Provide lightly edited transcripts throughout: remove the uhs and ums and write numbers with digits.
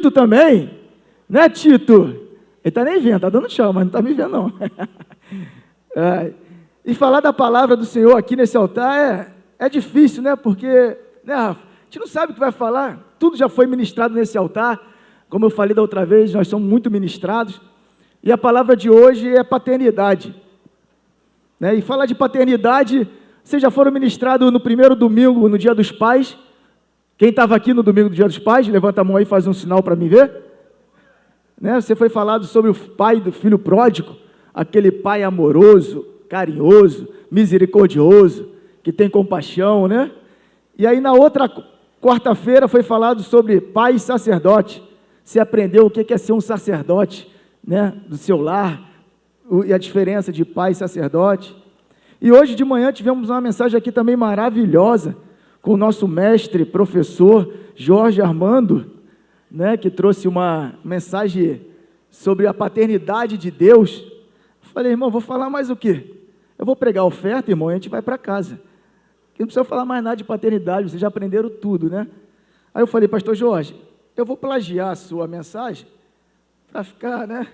Tito também, né, Tito? Ele está nem vendo, está dando tchau, mas não está me vendo, não. E falar da palavra do Senhor aqui nesse altar é difícil, né? Porque, né, Rafa, a gente não sabe o que vai falar, tudo já foi ministrado nesse altar. Como eu falei da outra vez, nós somos muito ministrados. E a palavra de hoje é paternidade. Né? E falar de paternidade, vocês já foram ministrados no primeiro domingo, no Dia dos Pais? Quem estava aqui no domingo do Dia dos Pais, levanta a mão aí e faz um sinal para mim ver. Né? Você foi falado sobre o pai do filho pródigo, aquele pai amoroso, carinhoso, misericordioso, que tem compaixão, né? E aí na outra quarta-feira foi falado sobre pai e sacerdote. Você aprendeu o que é ser um sacerdote, né, do seu lar, e a diferença de pai e sacerdote. E hoje de manhã tivemos uma mensagem aqui também maravilhosa, com o nosso mestre, professor Jorge Armando, né, que trouxe uma mensagem sobre a paternidade de Deus. Eu falei, irmão, vou falar mais o quê? Eu vou pregar a oferta, irmão, e a gente vai para casa. Não precisa falar mais nada de paternidade, vocês já aprenderam tudo, né? Aí eu falei, pastor Jorge, eu vou plagiar a sua mensagem para ficar, né?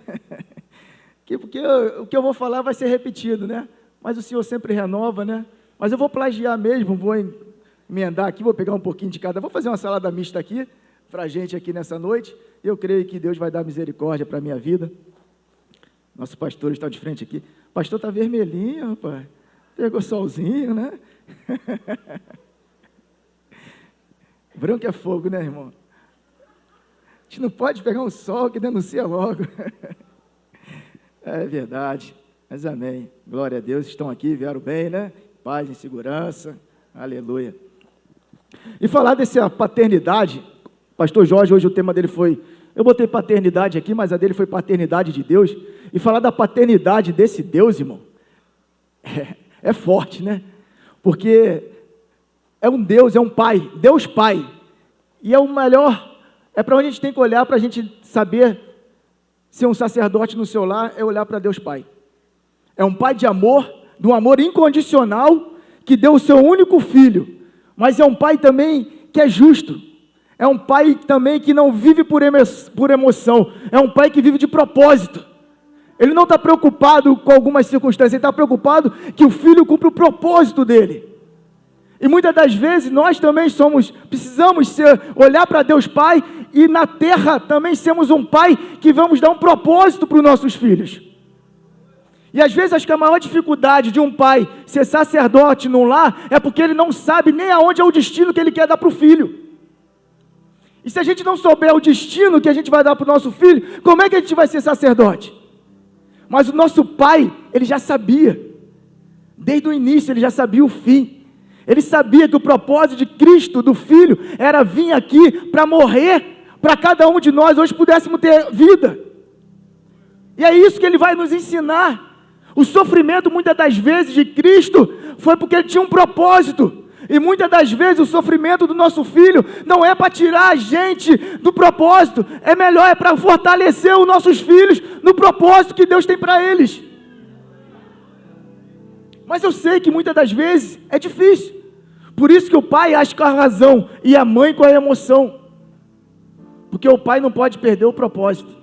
Porque o que eu vou falar vai ser repetido, né? Mas o Senhor sempre renova, né? Mas eu vou plagiar mesmo, vou emendar aqui, vou pegar um pouquinho de cada. Vou fazer uma salada mista aqui, para a gente aqui nessa noite. Eu creio que Deus vai dar misericórdia para a minha vida. Nosso pastor está de frente aqui. O pastor está vermelhinho, rapaz. Pegou solzinho, né? Branco é fogo, né, irmão? A gente não pode pegar um sol que denuncia logo. É verdade, mas amém. Glória a Deus, estão aqui, vieram bem, né? Paz em segurança, aleluia. E falar dessa paternidade, pastor Jorge, hoje o tema dele foi, eu botei paternidade aqui, mas a dele foi paternidade de Deus. E falar da paternidade desse Deus, irmão, é forte, né? Porque é um Deus, é um Pai, Deus Pai. E é o melhor, é para onde a gente tem que olhar para a gente saber ser um sacerdote no seu lar, é olhar para Deus Pai. É um Pai de amor, de um amor incondicional, que deu o seu único filho. Mas é um Pai também que é justo. É um Pai também que não vive por emoção. É um Pai que vive de propósito. Ele não está preocupado com algumas circunstâncias, ele está preocupado que o filho cumpra o propósito dele. E muitas das vezes nós também precisamos olhar para Deus Pai e na terra também sermos um Pai que vamos dar um propósito para os nossos filhos. E às vezes acho que a maior dificuldade de um pai ser sacerdote num lar é porque ele não sabe nem aonde é o destino que ele quer dar para o filho. E se a gente não souber o destino que a gente vai dar para o nosso filho, como é que a gente vai ser sacerdote? Mas o nosso pai, ele já sabia. Desde o início, ele já sabia o fim. Ele sabia que o propósito de Cristo, do Filho, era vir aqui para morrer, para cada um de nós hoje pudéssemos ter vida. E é isso que ele vai nos ensinar. O sofrimento, muitas das vezes, de Cristo, foi porque ele tinha um propósito. E muitas das vezes o sofrimento do nosso filho não é para tirar a gente do propósito, é para fortalecer os nossos filhos no propósito que Deus tem para eles. Mas eu sei que muitas das vezes é difícil. Por isso que o pai age com a razão e a mãe com a emoção. Porque o pai não pode perder o propósito.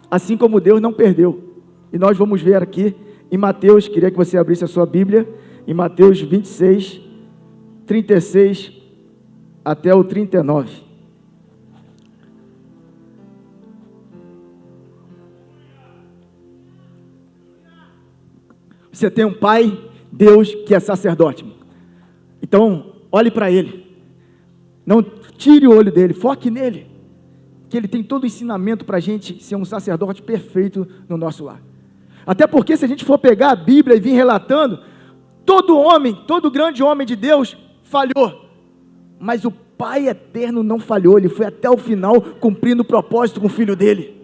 Assim como Deus não perdeu. E nós vamos ver aqui em Mateus, queria que você abrisse a sua Bíblia, em Mateus 26, 36 até o 39. Você tem um pai, Deus, que é sacerdote. Então, olhe para ele. Não tire o olho dele, foque nele. Que ele tem todo o ensinamento para a gente ser um sacerdote perfeito no nosso lar. Até porque se a gente for pegar a Bíblia e vir relatando, todo grande homem de Deus falhou. Mas o Pai eterno não falhou, ele foi até o final cumprindo o propósito com o filho dele.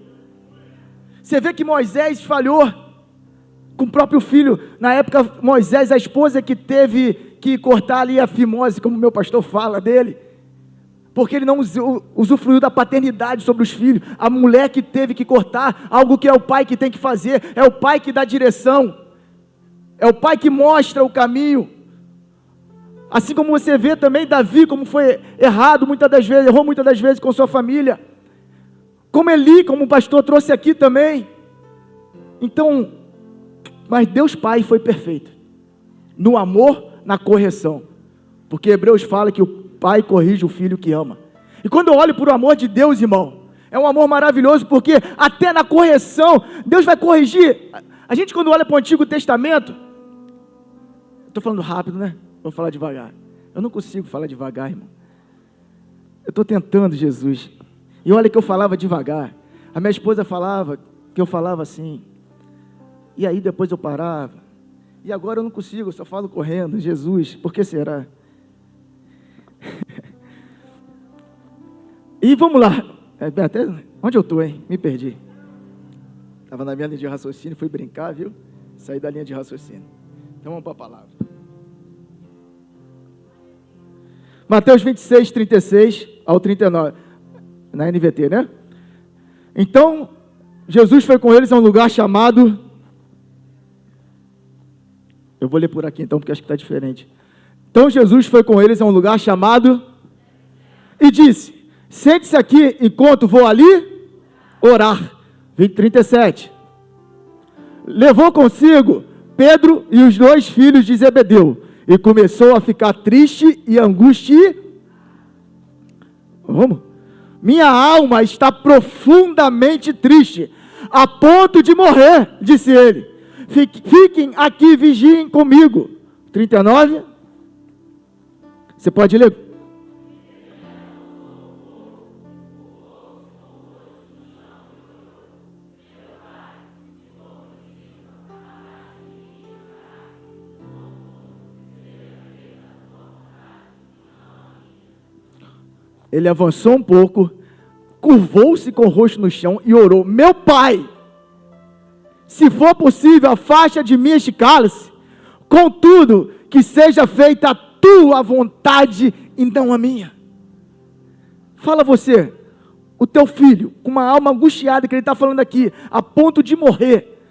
Você vê que Moisés falhou com o próprio filho. Na época, Moisés, a esposa que teve que cortar ali a fimose, como meu pastor fala dele, porque ele não usufruiu da paternidade sobre os filhos. A mulher que teve que cortar algo que é o pai que tem que fazer, é o pai que dá direção, é o pai que mostra o caminho. Assim como você vê também Davi, como foi errado muitas das vezes, errou muitas das vezes com sua família. Como Eli, como o pastor trouxe aqui também. Então, mas Deus Pai foi perfeito. No amor, na correção. Porque Hebreus fala que o pai corrige o filho que ama. E quando eu olho para o amor de Deus, irmão, é um amor maravilhoso, porque até na correção, Deus vai corrigir. A gente quando olha para o Antigo Testamento, estou falando rápido, né? Vou falar devagar. Eu não consigo falar devagar, irmão. Eu estou tentando, Jesus. E olha que eu falava devagar. A minha esposa falava que eu falava assim. E aí depois eu parava. E agora eu não consigo, eu só falo correndo. Jesus, por que será? E vamos lá. Até onde eu estou, hein? Me perdi. Estava na minha linha de raciocínio, fui brincar, viu? Saí da linha de raciocínio. Então vamos para a palavra. Mateus 26, 36 ao 39. Na NVT, né? Então, Jesus foi com eles a um lugar chamado... Eu vou ler por aqui então, porque acho que está diferente. Então, Jesus foi com eles a um lugar chamado... E disse, sente-se aqui enquanto vou ali orar. 37. Levou consigo Pedro e os 2 filhos de Zebedeu. E começou a ficar triste e angustiado. Vamos? Minha alma está profundamente triste, a ponto de morrer, disse ele. Fiquem aqui, vigiem comigo. 39. Você pode ler? Ele avançou um pouco, curvou-se com o rosto no chão e orou: meu pai, se for possível, afasta de mim este cálice, contudo, que seja feita a tua vontade e não a minha. Fala você, o teu filho, com uma alma angustiada, que ele está falando aqui, a ponto de morrer,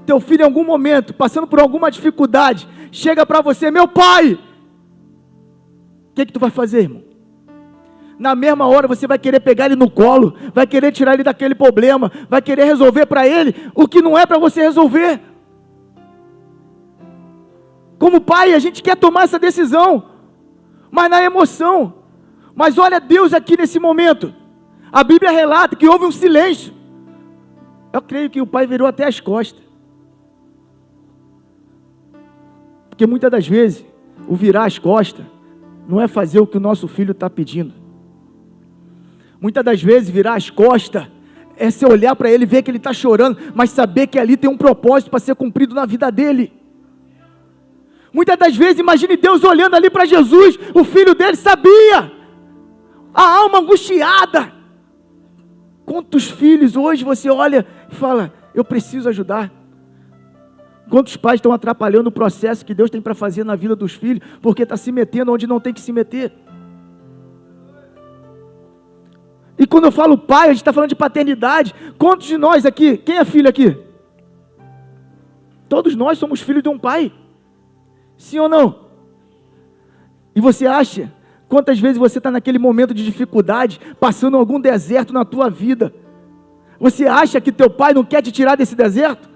teu filho em algum momento, passando por alguma dificuldade, chega para você: meu pai, o que tu vai fazer, irmão? Na mesma hora você vai querer pegar ele no colo, vai querer tirar ele daquele problema, vai querer resolver para ele o que não é para você resolver. Como pai, a gente quer tomar essa decisão, mas na emoção. Mas olha Deus aqui nesse momento. A Bíblia relata que houve um silêncio. Eu creio que o pai virou até as costas. Porque muitas das vezes, o virar as costas não é fazer o que o nosso filho está pedindo. Muitas das vezes virar as costas é você olhar para ele, ver que ele está chorando, mas saber que ali tem um propósito para ser cumprido na vida dele. Muitas das vezes, imagine Deus olhando ali para Jesus, o filho dele sabia, a alma angustiada. Quantos filhos hoje você olha e fala: eu preciso ajudar? Quantos pais estão atrapalhando o processo que Deus tem para fazer na vida dos filhos, porque está se metendo onde não tem que se meter? E quando eu falo pai, a gente está falando de paternidade. Quantos de nós aqui, quem é filho aqui? Todos nós somos filhos de um pai. Sim ou não? E você acha, quantas vezes você está naquele momento de dificuldade, passando algum deserto na tua vida? Você acha que teu pai não quer te tirar desse deserto?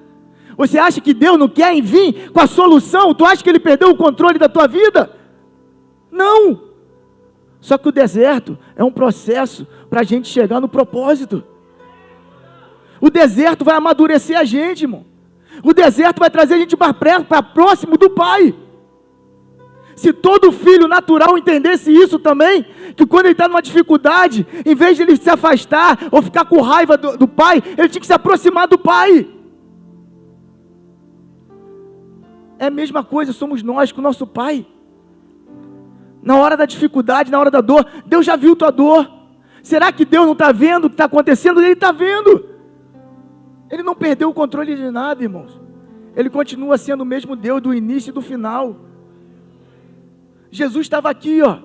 Você acha que Deus não quer vir com a solução? Tu acha que Ele perdeu o controle da tua vida? Não! Só que o deserto é um processo para a gente chegar no propósito. O deserto vai amadurecer a gente, irmão. O deserto vai trazer a gente para próximo do Pai. Se todo filho natural entendesse isso também, que quando ele está numa dificuldade, em vez de ele se afastar ou ficar com raiva do pai, ele tinha que se aproximar do pai. É a mesma coisa, somos nós com o nosso pai. Na hora da dificuldade, na hora da dor, Deus já viu tua dor. Será que Deus não está vendo o que está acontecendo? Ele está vendo. Ele não perdeu o controle de nada, irmãos. Ele continua sendo o mesmo Deus do início e do final. Jesus estava aqui, ó,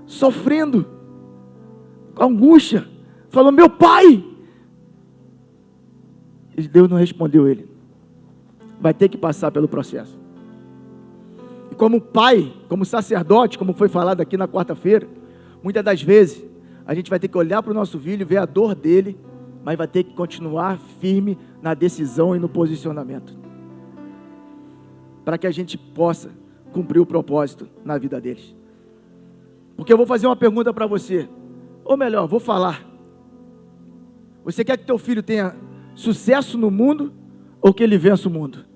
sofrendo, com angústia, falou: meu pai. E Deus não respondeu ele. Vai ter que passar pelo processo. como pai, como sacerdote, como foi falado aqui na quarta-feira, muitas das vezes a gente vai ter que olhar para o nosso filho, ver a dor dele, mas vai ter que continuar firme na decisão e no posicionamento, para que a gente possa cumprir o propósito na vida deles. Porque eu vou fazer uma pergunta para você, ou melhor, vou falar. Você quer que teu filho tenha sucesso no mundo ou que ele vença o mundo?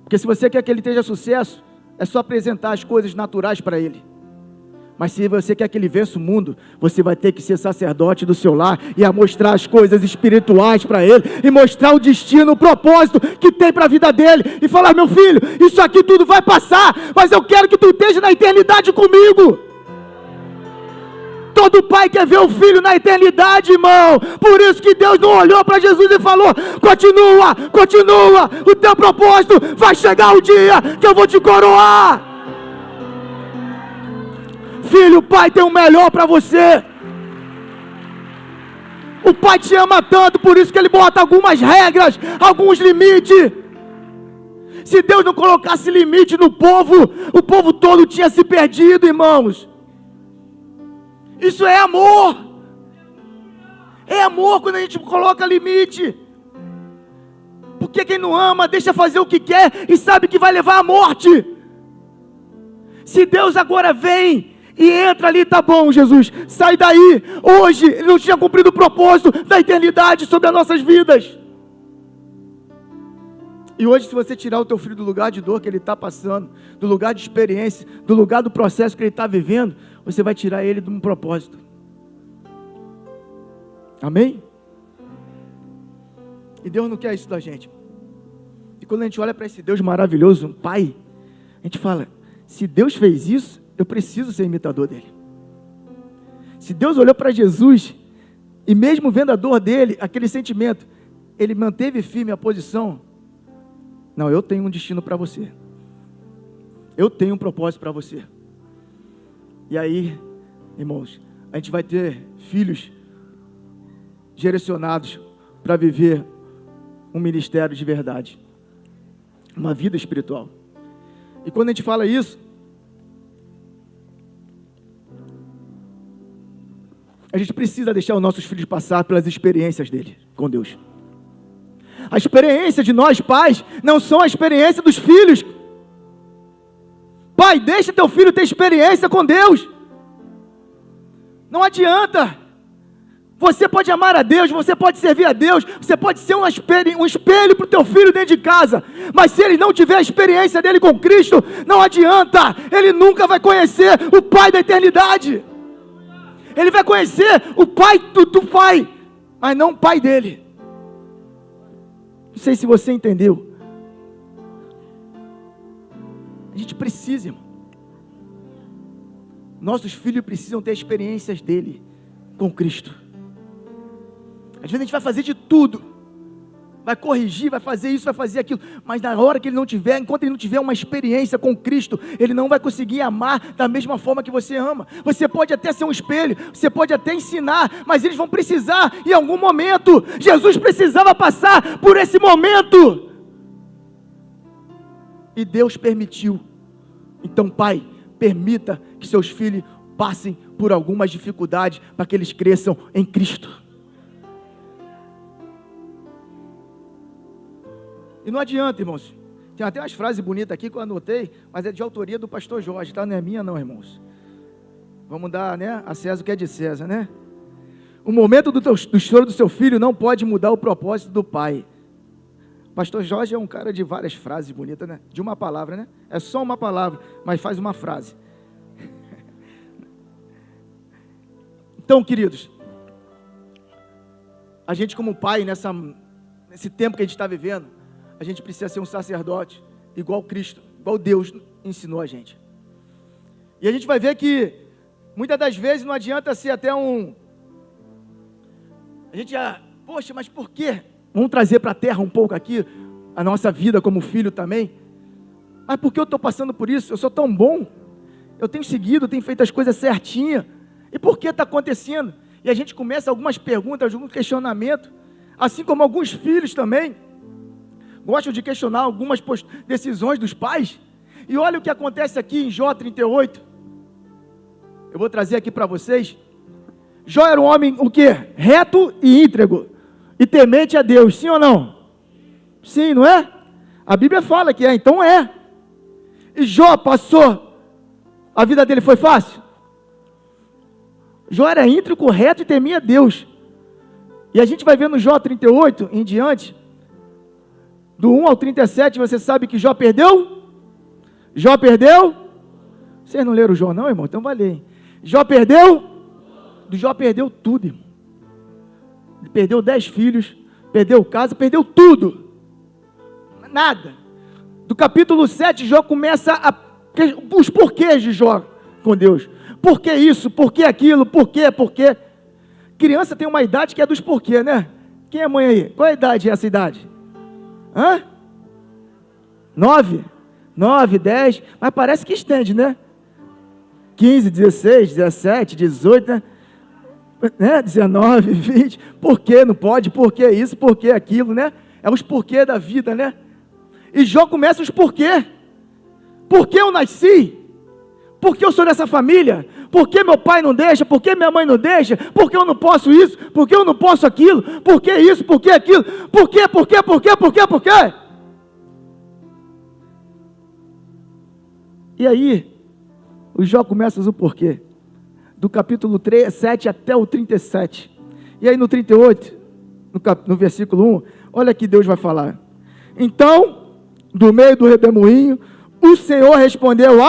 Porque se você quer que ele tenha sucesso, é só apresentar as coisas naturais para ele. Mas se você quer que ele vença o mundo, você vai ter que ser sacerdote do seu lar e a mostrar as coisas espirituais para ele, e mostrar o destino, o propósito que tem para a vida dele, e falar: meu filho, isso aqui tudo vai passar, mas eu quero que tu esteja na eternidade comigo. Todo pai quer ver o filho na eternidade, irmão. Por isso que Deus não olhou para Jesus e falou: continua, continua, o teu propósito, vai chegar o dia que eu vou te coroar. Filho, o pai tem o melhor para você. O pai te ama tanto, por isso que ele bota algumas regras, alguns limites. Se Deus não colocasse limite no povo, o povo todo tinha se perdido, irmãos. Isso é amor. É amor quando a gente coloca limite. Porque quem não ama deixa fazer o que quer e sabe que vai levar à morte. Se Deus agora vem e entra ali: tá bom, Jesus, sai daí. Hoje ele não tinha cumprido o propósito da eternidade sobre as nossas vidas. E hoje, se você tirar o teu filho do lugar de dor que ele está passando, do lugar de experiência, do lugar do processo que ele está vivendo, você vai tirar ele de um propósito. Amém? E Deus não quer isso da gente. E quando a gente olha para esse Deus maravilhoso, um Pai, a gente fala: se Deus fez isso, eu preciso ser imitador dele. Se Deus olhou para Jesus, e mesmo vendo a dor dele, aquele sentimento, ele manteve firme a posição. Não, eu tenho um destino para você. Eu tenho um propósito para você. E aí, irmãos, a gente vai ter filhos direcionados para viver um ministério de verdade, uma vida espiritual. E quando a gente fala isso, a gente precisa deixar os nossos filhos passar pelas experiências dele com Deus. A experiência de nós pais não são a experiência dos filhos. Pai, deixa teu filho ter experiência com Deus. Não adianta. Você pode amar a Deus, você pode servir a Deus, você pode ser um espelho para o teu filho dentro de casa, mas se ele não tiver a experiência dele com Cristo, não adianta. Ele nunca vai conhecer o Pai da eternidade. Ele vai conhecer o Pai do Pai, mas não o Pai dele. Não sei se você entendeu. A gente precisa, irmão. Nossos filhos precisam ter experiências dele com Cristo. Às vezes a gente vai fazer de tudo, vai corrigir, vai fazer isso, vai fazer aquilo, mas na hora que ele não tiver, enquanto ele não tiver uma experiência com Cristo, ele não vai conseguir amar da mesma forma que você ama. Você pode até ser um espelho, você pode até ensinar, mas eles vão precisar em algum momento. Jesus precisava passar por esse momento, e Deus permitiu. Então, Pai, permita que seus filhos passem por algumas dificuldades, para que eles cresçam em Cristo. E não adianta, irmãos. Tem até umas frases bonitas aqui que eu anotei, mas é de autoria do pastor Jorge, tá? Não é minha não, irmãos. Vamos dar, né, a César o que é de César, né? O momento do choro do seu filho não pode mudar o propósito do pai. O pastor Jorge é um cara de várias frases bonitas, né? De uma palavra, né? É só uma palavra, mas faz uma frase. Então, queridos, a gente como pai, nesse tempo que a gente está vivendo, a gente precisa ser um sacerdote, igual Cristo, igual Deus ensinou a gente. E a gente vai ver que, muitas das vezes, não adianta ser até um... A gente poxa, mas por quê? Vamos trazer para a terra um pouco aqui, a nossa vida como filho também. Mas por que eu estou passando por isso? Eu sou tão bom, eu tenho seguido, tenho feito as coisas certinhas. E por que está acontecendo? E a gente começa algumas perguntas, algum questionamento, assim como alguns filhos também. gostam de questionar algumas decisões dos pais. E olha o que acontece aqui em Jó 38. Eu vou trazer aqui para vocês. Jó era um homem, o quê? Reto e íntegro, e temente a Deus, sim ou não? Sim, não é? A Bíblia fala que é, então é. E Jó passou, a vida dele foi fácil? Jó era íntegro, reto e temia a Deus. E a gente vai ver no Jó 38 em diante, do 1 ao 37, você sabe que Jó perdeu? Jó perdeu? Vocês não leram Jó não, irmão? Então vai ler. Jó perdeu? Do Jó perdeu tudo, irmão. Ele perdeu 10 filhos, perdeu casa, perdeu tudo. Nada. Do capítulo 7, Jó começa os porquês de Jó com Deus. Por que isso? Por que aquilo? Por quê? Por quê? Criança tem uma idade que é dos porquê, né? Quem é mãe aí? Qual é a idade, essa idade? 9, 10, mas parece que estende, né? 15, 16, 17, 18, né? 19, 20, por que não pode, por que isso, por que aquilo, né? É os porquê da vida, né? E Jó começa os porquê. Por que eu nasci? Por que eu sou dessa família? Por que meu pai não deixa? Por que minha mãe não deixa? Por que eu não posso isso? Por que eu não posso aquilo? Por que isso? Por que aquilo? Por quê? Por quê? Por quê? Por quê? Por quê? E aí, o Jó começa o porquê. Do capítulo 7 até o 37. E aí no 38, no versículo 1, olha que Deus vai falar. Então, do meio do redemoinho, o Senhor respondeu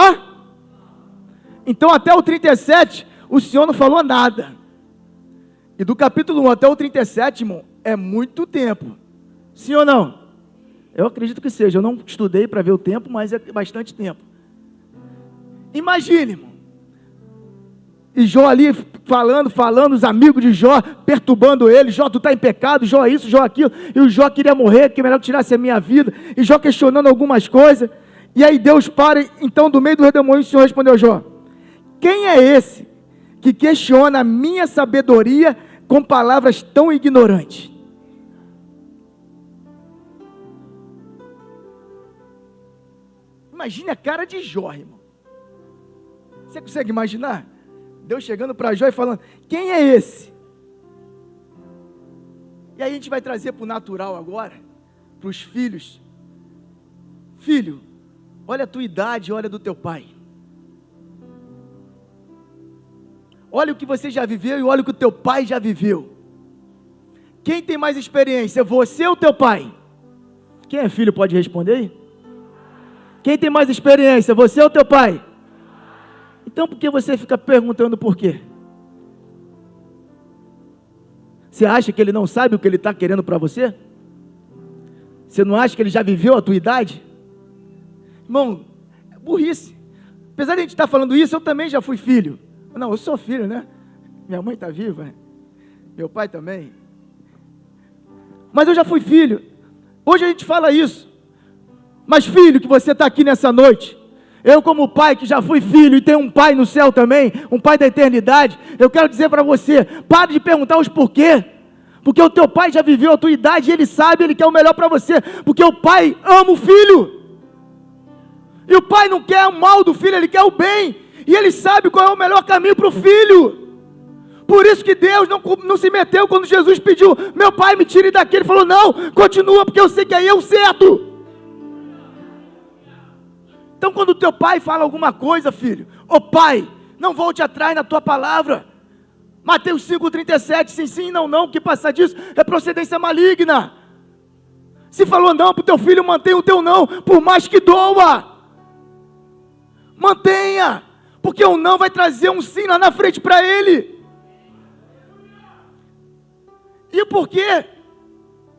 Então até o 37, o Senhor não falou nada. E do capítulo 1 até o 37, irmão, é muito tempo. Sim ou não? Eu acredito que seja. Eu não estudei para ver o tempo, mas é bastante tempo. Imagine, irmão. E Jó ali falando, os amigos de Jó perturbando ele. Jó, tu está em pecado, Jó isso, Jó aquilo. E o Jó queria morrer, que melhor que tirasse a minha vida. E Jó questionando algumas coisas. E aí Deus para, então do meio do redemoinho o Senhor respondeu a Jó: quem é esse que questiona a minha sabedoria com palavras tão ignorantes? Imagine a cara de Jó, irmão. Você consegue imaginar? Deus chegando para Jó e falando: quem é esse? E aí a gente vai trazer para o natural agora, para os filhos. Filho, olha a tua idade, olha do teu pai. Olha o que você já viveu e olha o que o teu pai já viveu. Quem tem mais experiência, você ou teu pai? Quem é filho pode responder aí? Quem tem mais experiência, você ou teu pai? Então por que você fica perguntando por quê? Você acha que ele não sabe o que ele está querendo para você? Você não acha que ele já viveu a tua idade? Irmão, é burrice. Apesar de a gente estar falando isso, eu também já fui filho. Não, eu sou filho, né? Minha mãe está viva, meu pai também. Mas eu já fui filho. Hoje a gente fala isso. Mas filho, que você está aqui nessa noite, eu como pai que já fui filho e tenho um pai no céu também, um pai da eternidade, eu quero dizer para você, pare de perguntar os porquê, porque o teu pai já viveu a tua idade e ele sabe, ele quer o melhor para você, porque o pai ama o filho, e o pai não quer o mal do filho, ele quer o bem, e ele sabe qual é o melhor caminho para o filho. Por isso que Deus não se meteu quando Jesus pediu: meu pai, me tire daqui. Ele falou: não, continua, porque eu sei que aí é o certo. Então quando o teu pai fala alguma coisa, filho, ô pai, não volte atrás na tua palavra. Mateus 5,37, sim, sim, não, não, que passar disso é procedência maligna. Se falou não para o teu filho, mantenha o teu não, por mais que doa. Mantenha, porque o não vai trazer um sim lá na frente para ele. E por quê?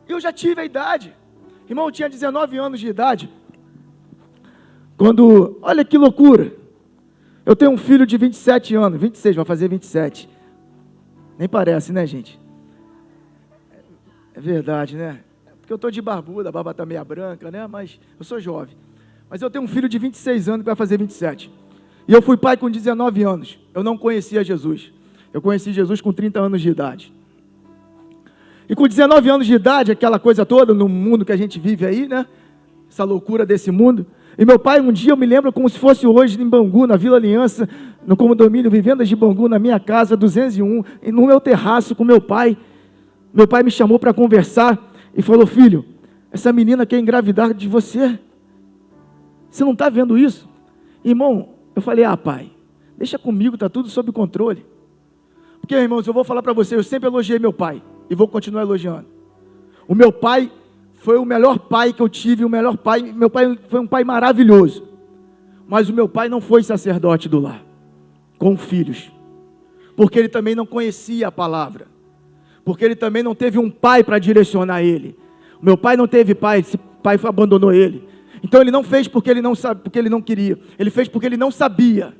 Eu já tive a idade. Irmão, eu tinha 19 anos de idade. Quando, olha que loucura, eu tenho um filho de 27 anos, 26, vai fazer 27, nem parece, né, gente? É verdade, né? Porque eu estou de barbuda, a barba está meio branca, né? Mas eu sou jovem. Mas eu tenho um filho de 26 anos que vai fazer 27. E eu fui pai com 19 anos, eu não conhecia Jesus. Eu conheci Jesus com 30 anos de idade. E com 19 anos de idade, aquela coisa toda, no mundo que a gente vive aí, né? essa loucura desse mundo. E meu pai, um dia, eu me lembro como se fosse hoje em Bangu, na Vila Aliança, no condomínio Vivendas de Bangu, na minha casa, 201, e no meu terraço com meu pai. Meu pai me chamou para conversar e falou: filho, essa menina quer engravidar de você. Você não está vendo isso? Irmão, eu falei: pai, deixa comigo, está tudo sob controle. Porque, irmãos, eu vou falar para você, eu sempre elogiei meu pai, e vou continuar elogiando. O meu pai foi o melhor pai que eu tive, meu pai foi um pai maravilhoso. Mas o meu pai não foi sacerdote do lar, com filhos. Porque ele também não conhecia a palavra. Porque ele também não teve um pai para direcionar ele. O meu pai não teve pai, esse pai abandonou ele. Então ele não fez porque ele não sabe, porque ele não queria. Ele fez porque ele não sabia.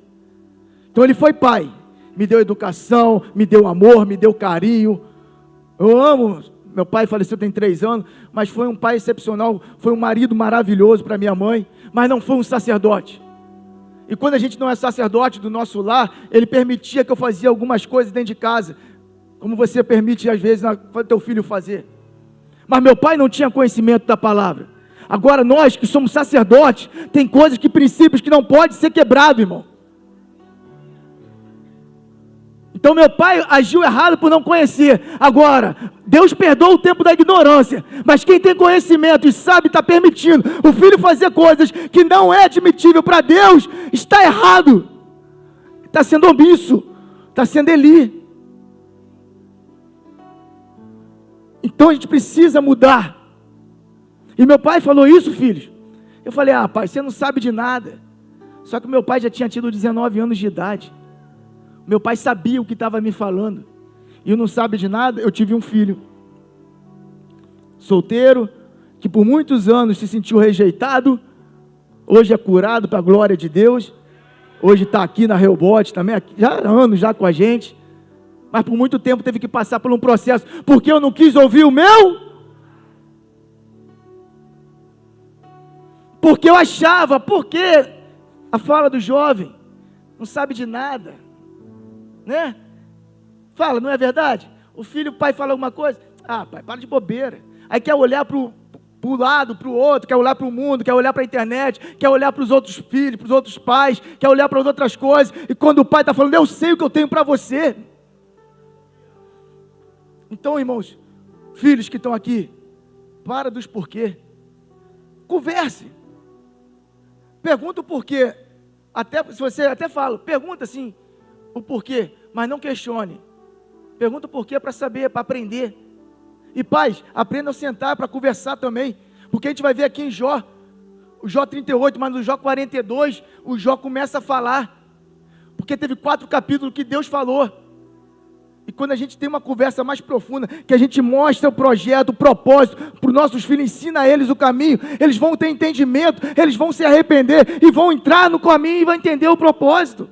Então ele foi pai. Me deu educação, me deu amor, me deu carinho. Eu amo. Meu pai faleceu tem 3 anos, mas foi um pai excepcional, foi um marido maravilhoso para minha mãe, mas não foi um sacerdote. E quando a gente não é sacerdote do nosso lar, ele permitia que eu fazia algumas coisas dentro de casa, como você permite às vezes teu filho fazer. Mas meu pai não tinha conhecimento da palavra. Agora nós que somos sacerdotes, tem coisas, princípios que não podem ser quebrados, irmão. Então meu pai agiu errado por não conhecer. Agora, Deus perdoa o tempo da ignorância, mas quem tem conhecimento e sabe, está permitindo o filho fazer coisas que não é admitível para Deus, está errado, está sendo omisso, está sendo Eli. Então a gente precisa mudar. E meu pai falou isso, filhos. Eu falei: pai, você não sabe de nada. Só que meu pai já tinha tido 19 anos de idade. Meu pai sabia o que estava me falando. E não sabe de nada. Eu tive um filho solteiro, que por muitos anos se sentiu rejeitado. Hoje é curado para a glória de Deus. Hoje está aqui na Rehoboth também, já há anos já com a gente. Mas por muito tempo teve que passar por um processo, porque eu não quis ouvir o meu. Porque eu achava, porque a fala do jovem não sabe de nada. Né? Fala, não é verdade? O pai fala alguma coisa, pai, para de bobeira. Aí quer olhar para o lado, para o outro, quer olhar para o mundo, quer olhar para a internet, quer olhar para os outros filhos, para os outros pais, quer olhar para as outras coisas, e quando o pai está falando: eu sei o que eu tenho para você. Então, irmãos, filhos que estão aqui, para dos porquê, converse, pergunta o porquê, se você até fala, pergunta assim, o porquê, mas não questione. Pergunta o porquê para saber, para aprender. E pais, aprendam a sentar para conversar também. Porque a gente vai ver aqui em Jó, o Jó 38, mas no Jó 42, o Jó começa a falar. Porque teve 4 capítulos que Deus falou. E quando a gente tem uma conversa mais profunda, que a gente mostra o projeto, o propósito, para os nossos filhos, ensina a eles o caminho, eles vão ter entendimento, eles vão se arrepender, e vão entrar no caminho e vão entender o propósito.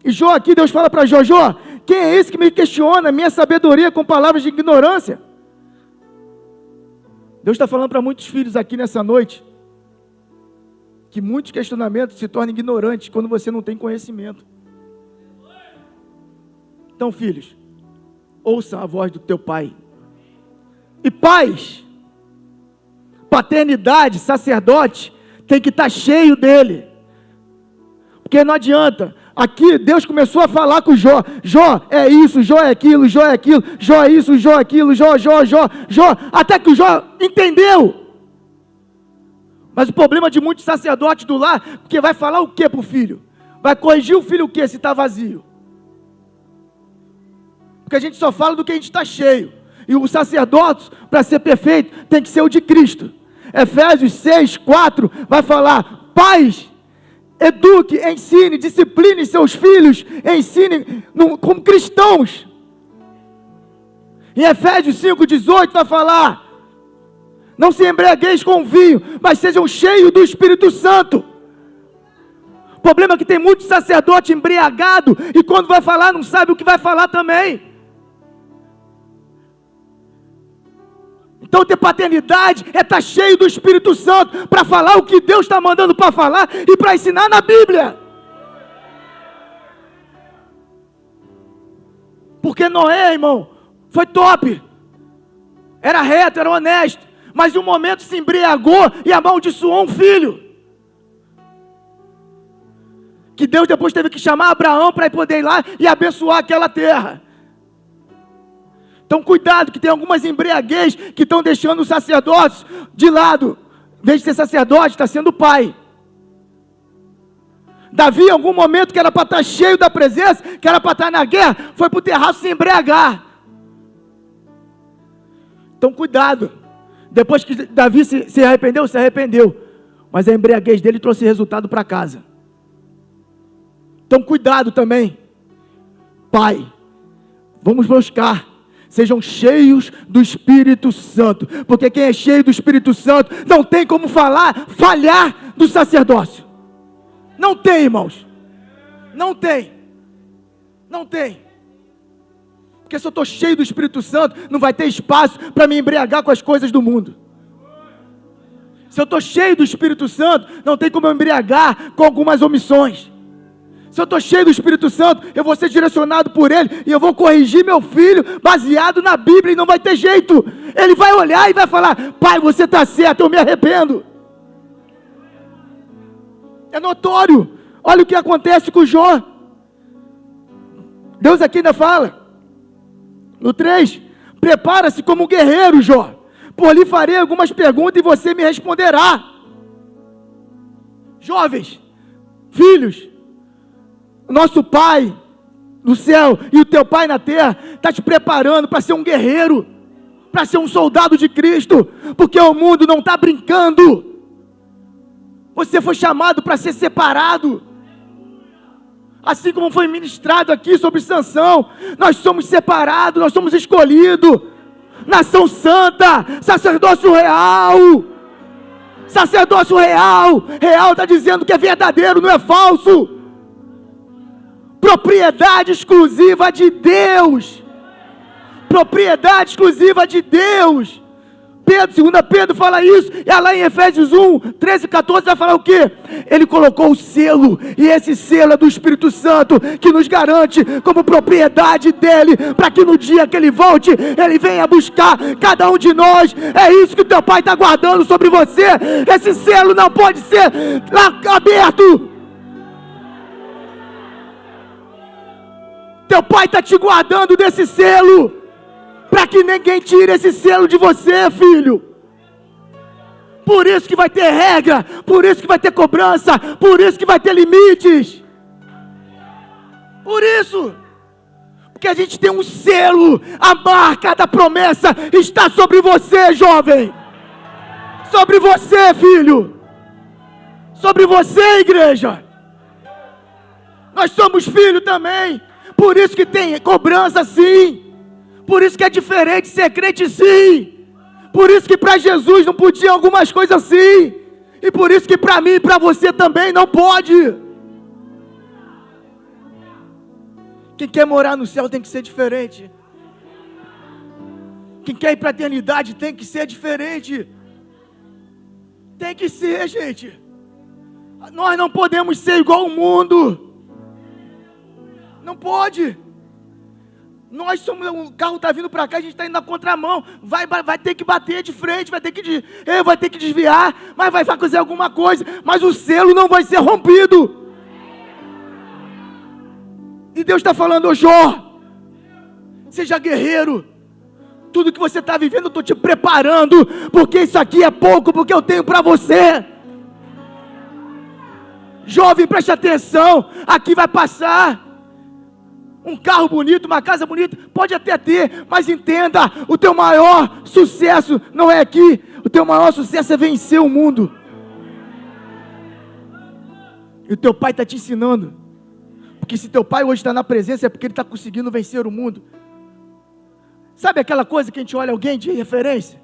E Jó aqui, Deus fala para Jó: Jó, quem é esse que me questiona minha sabedoria com palavras de ignorância? Deus está falando para muitos filhos aqui nessa noite, que muitos questionamentos se tornam ignorantes quando você não tem conhecimento. Então, filhos, ouçam a voz do teu pai. E pais, paternidade, sacerdote, tem que estar cheio dele. Porque não adianta. Aqui Deus começou a falar com Jó. Jó é isso, Jó é aquilo, Jó é aquilo, Jó é isso, Jó é aquilo, Jó, até que o Jó entendeu. Mas o problema de muitos sacerdotes do lar, porque vai falar o que para o filho? Vai corrigir o filho o que se está vazio? Porque a gente só fala do que a gente está cheio. E o sacerdote, para ser perfeito, tem que ser o de Cristo. Efésios 6, 4, vai falar: pais, eduque, ensine, discipline seus filhos, ensine como cristãos. Em Efésios 5, 18 vai falar: não se embriagueis com vinho, mas sejam cheios do Espírito Santo. O problema é que tem muito sacerdote embriagado, e quando vai falar não sabe o que vai falar também. Então ter paternidade é estar cheio do Espírito Santo, para falar o que Deus está mandando para falar, e para ensinar na Bíblia. Porque Noé, irmão, foi top, era reto, era honesto, mas em um momento se embriagou e amaldiçoou um filho. Que Deus depois teve que chamar Abraão para poder ir lá e abençoar aquela terra. Então cuidado, que tem algumas embriaguez que estão deixando os sacerdotes de lado. Em vez de ser sacerdote, está sendo pai. Davi, em algum momento que era para estar cheio da presença, que era para estar na guerra, foi para o terraço se embriagar. Então cuidado. Depois que Davi se arrependeu. Mas a embriaguez dele trouxe resultado para casa. Então cuidado também. Pai, vamos buscar. Sejam cheios do Espírito Santo. Porque quem é cheio do Espírito Santo não tem como falhar do sacerdócio. Não tem, irmãos. Não tem. Não tem. Porque se eu estou cheio do Espírito Santo, não vai ter espaço para me embriagar com as coisas do mundo. Se eu estou cheio do Espírito Santo, não tem como eu embriagar com algumas omissões. Se eu estou cheio do Espírito Santo, eu vou ser direcionado por Ele, e eu vou corrigir meu filho, baseado na Bíblia, e não vai ter jeito. Ele vai olhar e vai falar: pai, você está certo, eu me arrependo. É notório. Olha o que acontece com Jó. Deus aqui ainda fala, no 3, prepara-se como um guerreiro, Jó, por lhe farei algumas perguntas e você me responderá. Jovens, filhos, o nosso Pai no céu e o teu Pai na terra está te preparando para ser um guerreiro, para ser um soldado de Cristo, porque o mundo não está brincando. Você foi chamado para ser separado. Assim como foi ministrado aqui sobre Sansão, nós somos separados, nós somos escolhidos. Nação santa, sacerdócio real. Sacerdócio real. Real está dizendo que é verdadeiro, não é falso. Propriedade exclusiva de Deus. Propriedade exclusiva de Deus. 2 Pedro fala isso, e lá em Efésios 1, 13 e 14 vai falar o quê? Ele colocou o selo, e esse selo é do Espírito Santo, que nos garante como propriedade dele, para que no dia que ele volte, ele venha buscar cada um de nós. É isso que o teu Pai está guardando sobre você. Esse selo não pode ser aberto. Teu Pai está te guardando desse selo, para que ninguém tire esse selo de você, filho. Por isso que vai ter regra, por isso que vai ter cobrança, por isso que vai ter limites. Por isso. Porque a gente tem um selo, a marca da promessa está sobre você, jovem. Sobre você, filho. Sobre você, igreja. Nós somos filhos também. Por isso que tem cobrança, sim. Por isso que é diferente ser crente, sim. Por isso que para Jesus não podia algumas coisas, sim. E por isso que para mim e para você também não pode. Quem quer morar no céu tem que ser diferente. Quem quer ir para a eternidade tem que ser diferente. Tem que ser, gente. Nós não podemos ser igual ao mundo. Não pode. Nós somos, o carro está vindo para cá, a gente está indo na contramão, vai ter que bater de frente, vai ter que desviar, mas vai fazer alguma coisa, mas o selo não vai ser rompido. E Deus está falando: ô Jó, seja guerreiro, tudo que você está vivendo eu estou te preparando, porque isso aqui é pouco, porque eu tenho para você. Jovem, preste atenção, aqui vai passar. Um carro bonito, uma casa bonita, pode até ter, mas entenda, o teu maior sucesso não é aqui, o teu maior sucesso é vencer o mundo. E o teu Pai está te ensinando, porque se teu Pai hoje está na presença, é porque ele está conseguindo vencer o mundo. Sabe aquela coisa que a gente olha alguém de referência?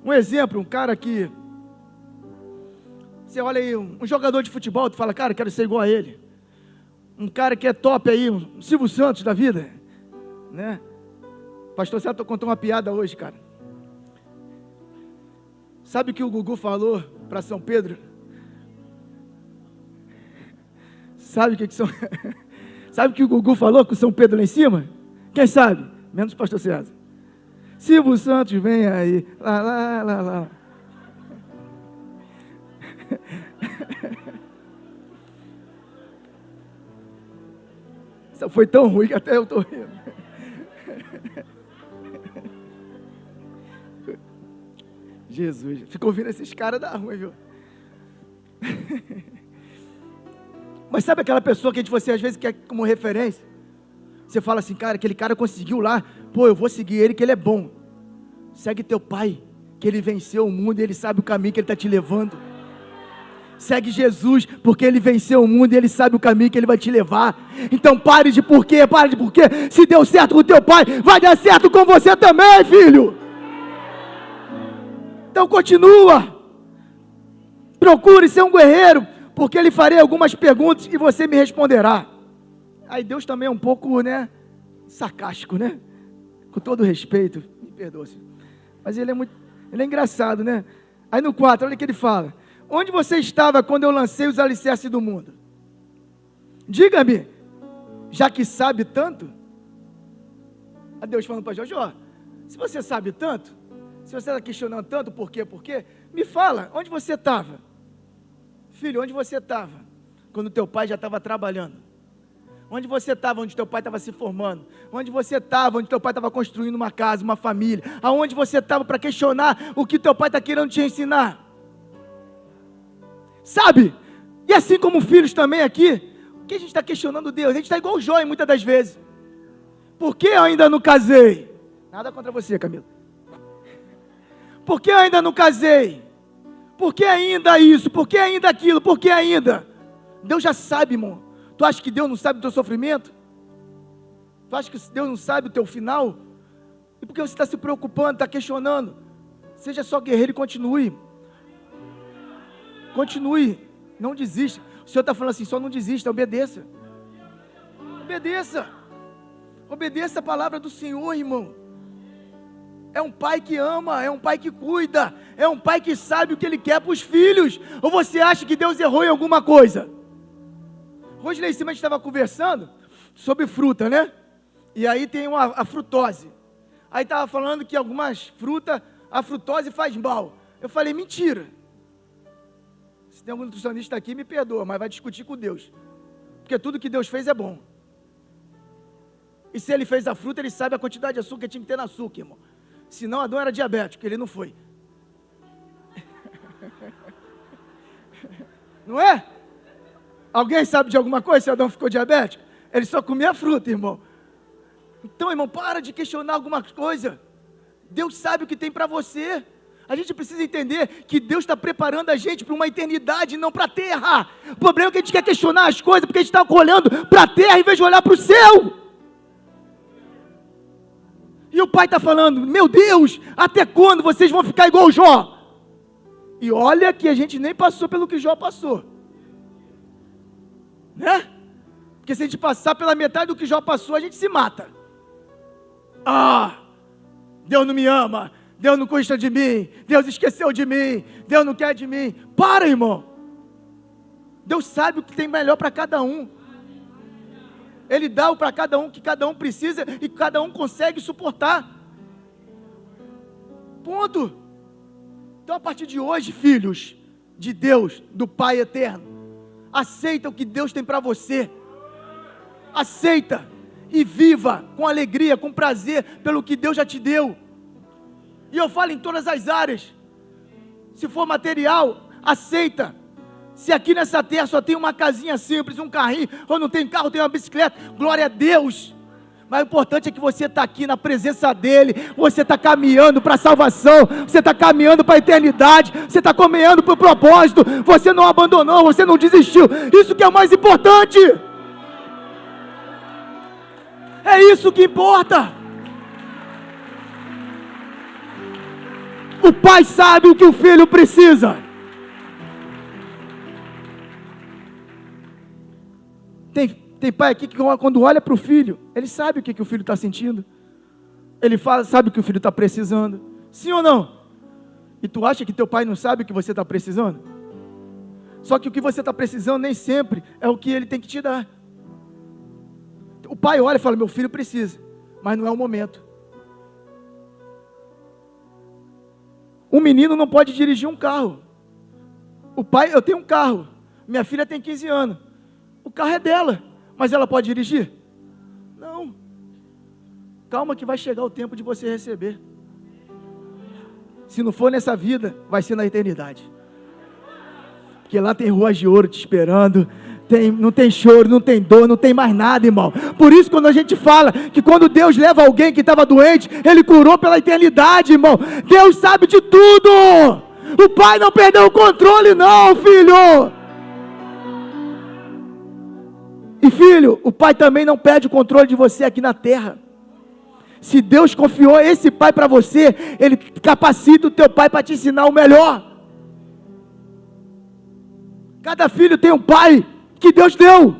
Um exemplo, um cara que, você olha aí, um jogador de futebol, tu fala: cara, quero ser igual a ele. Um cara que é top aí, um Silvio Santos da vida, né? Pastor Celso contou uma piada hoje, cara. Sabe o que o Gugu falou para São Pedro? Sabe o que São... Sabe o que o Gugu falou com São Pedro lá em cima? Quem sabe? Menos o pastor César. Silvio Santos, vem aí. Lá, lá, lá, lá. Essa foi tão ruim que até eu estou rindo. Jesus, fica ouvindo esses caras da ruim, viu? Mas sabe aquela pessoa que você às vezes quer como referência? Você fala assim, cara, aquele cara conseguiu lá, pô, eu vou seguir ele que ele é bom. Segue teu pai, que ele venceu o mundo e ele sabe o caminho que ele está te levando. Segue Jesus, porque ele venceu o mundo e ele sabe o caminho que ele vai te levar. Então pare de porquê. Se deu certo com o teu pai, vai dar certo com você também, filho. Então continua. Procure ser um guerreiro, porque lhe farei algumas perguntas e você me responderá. Aí Deus também é um pouco, sarcástico, Com todo respeito, me perdoe. Mas ele é engraçado, Aí no 4, olha o que ele fala. Onde você estava quando eu lancei os alicerces do mundo? Diga-me, já que sabe tanto. A Deus falando para Jó, se você sabe tanto, se você está questionando tanto, por quê? Me fala, onde você estava? Filho, onde você estava? Quando teu pai já estava trabalhando. Onde você estava, onde teu pai estava se formando? Onde você estava, onde teu pai estava construindo uma casa, uma família? Aonde você estava para questionar o que teu pai está querendo te ensinar? Sabe? E assim como filhos também aqui, o que a gente está questionando Deus? A gente está igual o Jó muitas das vezes. Por que eu ainda não casei? Nada contra você, Camila. Por que eu ainda não casei? Por que ainda isso? Por que ainda aquilo? Por que ainda? Deus já sabe, irmão. Tu acha que Deus não sabe do teu sofrimento? Tu acha que Deus não sabe o teu final? E por que você está se preocupando, está questionando? Seja só guerreiro e continue. Continue, não desista. O Senhor está falando assim, só não desista, obedeça. Obedeça. Obedeça a palavra do Senhor, irmão. É um pai que ama, é um pai que cuida, é um pai que sabe o que ele quer para os filhos. Ou você acha que Deus errou em alguma coisa? Hoje lá em cima a gente estava conversando sobre fruta, E aí tem a frutose. Aí estava falando que algumas frutas, a frutose faz mal. Eu falei, mentira. Se tem algum nutricionista aqui, me perdoa, mas vai discutir com Deus. Porque tudo que Deus fez é bom. E se ele fez a fruta, ele sabe a quantidade de açúcar que tinha que ter no açúcar, irmão. Senão Adão era diabético, ele não foi. Não é? Alguém sabe de alguma coisa se Adão ficou diabético? Ele só comia fruta, irmão. Então, irmão, para de questionar alguma coisa. Deus sabe o que tem para você. A gente precisa entender que Deus está preparando a gente para uma eternidade, não para a terra. O problema é que a gente quer questionar as coisas, porque a gente está olhando para a terra em vez de olhar para o céu. E o pai está falando, meu Deus, até quando vocês vão ficar igual o Jó? E olha que a gente nem passou pelo que Jó passou. Porque se a gente passar pela metade do que Jó passou, a gente se mata. Deus não me ama, Deus não cuida de mim, Deus esqueceu de mim, Deus não quer de mim. Para, irmão. Deus sabe o que tem melhor para cada um. Ele dá para cada um que cada um precisa e que cada um consegue suportar. Ponto. Então a partir de hoje, filhos de Deus, do Pai eterno, aceita o que Deus tem para você. Aceita e viva com alegria, com prazer pelo que Deus já te deu. E eu falo em todas as áreas. Se for material, aceita. Se aqui nessa terra só tem uma casinha simples, um carrinho, ou não tem carro, tem uma bicicleta, glória a Deus. Mas o importante é que você está aqui na presença dEle, você está caminhando para a salvação, você está caminhando para a eternidade, você está caminhando para o propósito, você não abandonou, você não desistiu, isso que é o mais importante. É isso que importa. O pai sabe o que o filho precisa. Tem pai aqui que quando olha para o filho, ele sabe o que o filho está sentindo. Ele sabe o que o filho está precisando. Sim ou não? E tu acha que teu pai não sabe o que você está precisando? Só que o que você está precisando nem sempre é o que ele tem que te dar. O pai olha e fala, meu filho precisa, mas não é o momento. Um menino não pode dirigir um carro. O pai, eu tenho um carro, minha filha tem 15 anos, o carro é dela, mas ela pode dirigir? Não. Calma que vai chegar o tempo de você receber. Se não for nessa vida, vai ser na eternidade. Porque lá tem ruas de ouro te esperando, não tem choro, não tem dor, não tem mais nada, irmão. Por isso, quando a gente fala que quando Deus leva alguém que estava doente, Ele curou pela eternidade, irmão. Deus sabe de tudo. O Pai não perdeu o controle, não, filho. E filho, o Pai também não perde o controle de você aqui na terra. Se Deus confiou esse pai para você, Ele capacita o teu pai para te ensinar o melhor. Cada filho tem um pai que Deus deu.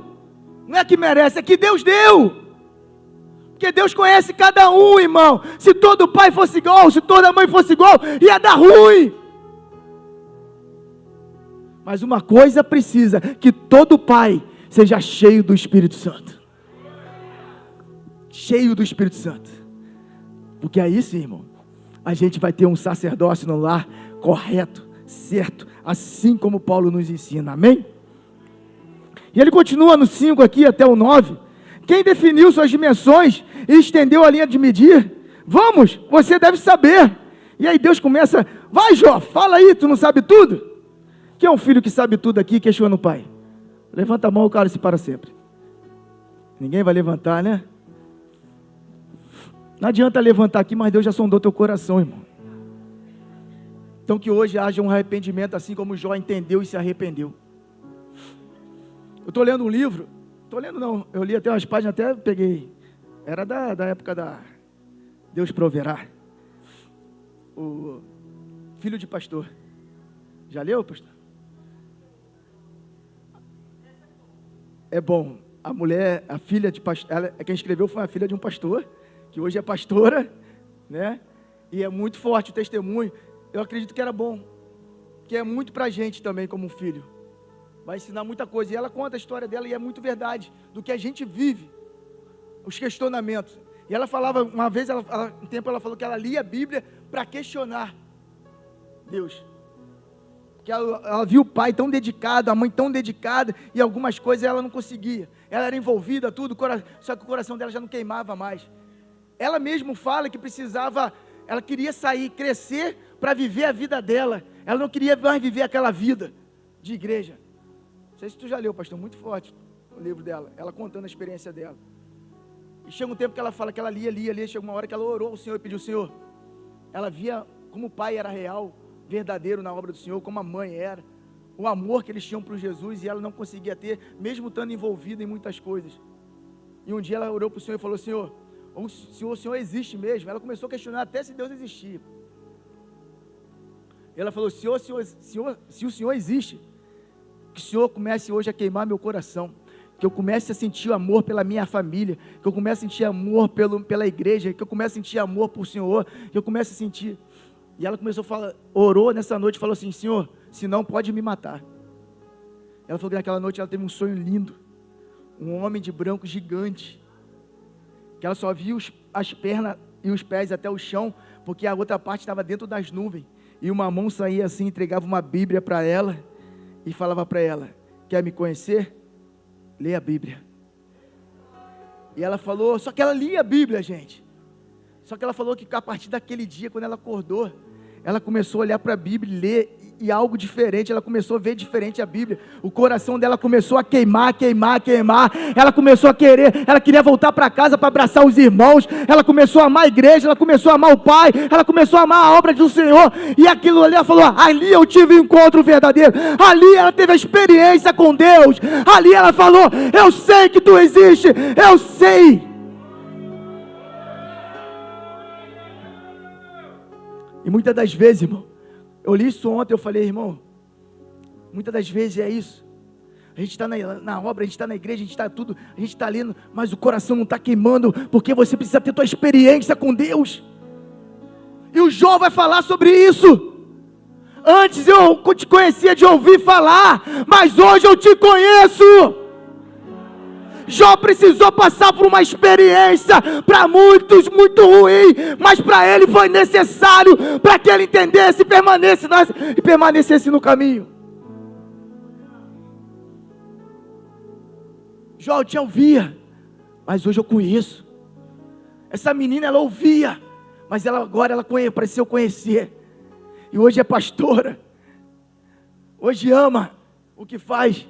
Não é que merece, é que Deus deu. Porque Deus conhece cada um, irmão. Se todo pai fosse igual, se toda mãe fosse igual, ia dar ruim. Mas uma coisa precisa, que todo pai seja cheio do Espírito Santo. Cheio do Espírito Santo. Porque aí sim, irmão, a gente vai ter um sacerdócio no lar correto, certo, assim como Paulo nos ensina, amém? E ele continua no 5 aqui até o 9. Quem definiu suas dimensões e estendeu a linha de medir? Vamos, você deve saber. E aí Deus começa, vai Jó, fala aí, tu não sabe tudo? Quem é um filho que sabe tudo aqui, questiona o pai? Levanta a mão, o cara se para sempre. Ninguém vai levantar, né? Não adianta levantar aqui, mas Deus já sondou teu coração, irmão. Então que hoje haja um arrependimento, assim como Jó entendeu e se arrependeu. Eu estou lendo um livro, eu li até umas páginas, até peguei, era da época da Deus Proverá, o Filho de Pastor. Já leu, pastor? É bom, a filha de pastor, quem escreveu foi a filha de um pastor, que hoje é pastora, né? E é muito forte o testemunho. Eu acredito que era bom, que é muito para a gente também como um filho. Vai ensinar muita coisa. E ela conta a história dela e é muito verdade, do que a gente vive, os questionamentos. E ela falava, uma vez, um tempo ela falou que ela lia a Bíblia para questionar Deus. Porque ela viu o pai tão dedicado, a mãe tão dedicada, e algumas coisas ela não conseguia. Ela era envolvida, tudo, só que o coração dela já não queimava mais. Ela mesmo fala que precisava, ela queria sair, crescer para viver a vida dela. Ela não queria mais viver aquela vida de igreja. Não sei se tu já leu, pastor, muito forte o livro dela, ela contando a experiência dela. E chega um tempo que ela fala que ela lia, chega uma hora que ela orou ao Senhor e pediu: Senhor, ela via como o pai era real, verdadeiro na obra do Senhor, como a mãe era, o amor que eles tinham para Jesus, e ela não conseguia ter, mesmo estando envolvida em muitas coisas. E um dia ela orou para o Senhor e falou: Senhor, o Senhor existe mesmo? Ela começou a questionar até se Deus existia. E ela falou: se o Senhor existe, que o Senhor comece hoje a queimar meu coração, que eu comece a sentir amor pela minha família, que eu comece a sentir amor pela igreja, que eu comece a sentir amor por Senhor, que eu comece a sentir. E ela começou a falar, orou nessa noite e falou assim: Senhor, se não pode me matar. Ela falou que naquela noite ela teve um sonho lindo, um homem de branco gigante, que ela só via as pernas e os pés até o chão, porque a outra parte estava dentro das nuvens, e uma mão saía assim, entregava uma Bíblia para ela, e falava para ela: quer me conhecer? Lê a Bíblia. E ela falou, só que ela lia a Bíblia, gente. Só que ela falou que a partir daquele dia, quando ela acordou, ela começou a olhar para a Bíblia e ler, e algo diferente, ela começou a ver diferente a Bíblia. O coração dela começou a queimar. Ela começou a ela queria voltar para casa para abraçar os irmãos. Ela começou a amar a igreja, ela começou a amar o Pai, ela começou a amar a obra do Senhor. E aquilo ali, ela falou: ali eu tive um encontro verdadeiro. Ali ela teve a experiência com Deus. Ali ela falou: eu sei que tu existe, eu sei. E muitas das vezes, irmão, eu li isso ontem, eu falei: irmão, muitas das vezes é isso. A gente está na obra, a gente está na igreja, a gente está tudo, a gente está lendo, mas o coração não está queimando, porque você precisa ter tua experiência com Deus. E o Jó vai falar sobre isso. Antes eu te conhecia de ouvir falar, mas hoje eu te conheço. Jó precisou passar por uma experiência, para muitos muito ruim, mas para ele foi necessário, para que ele entendesse e permanecesse no caminho. Jó, eu te ouvia, mas hoje eu conheço. Essa menina, ela ouvia, mas agora ela pareceu conhecer. E hoje é pastora. Hoje ama o que faz.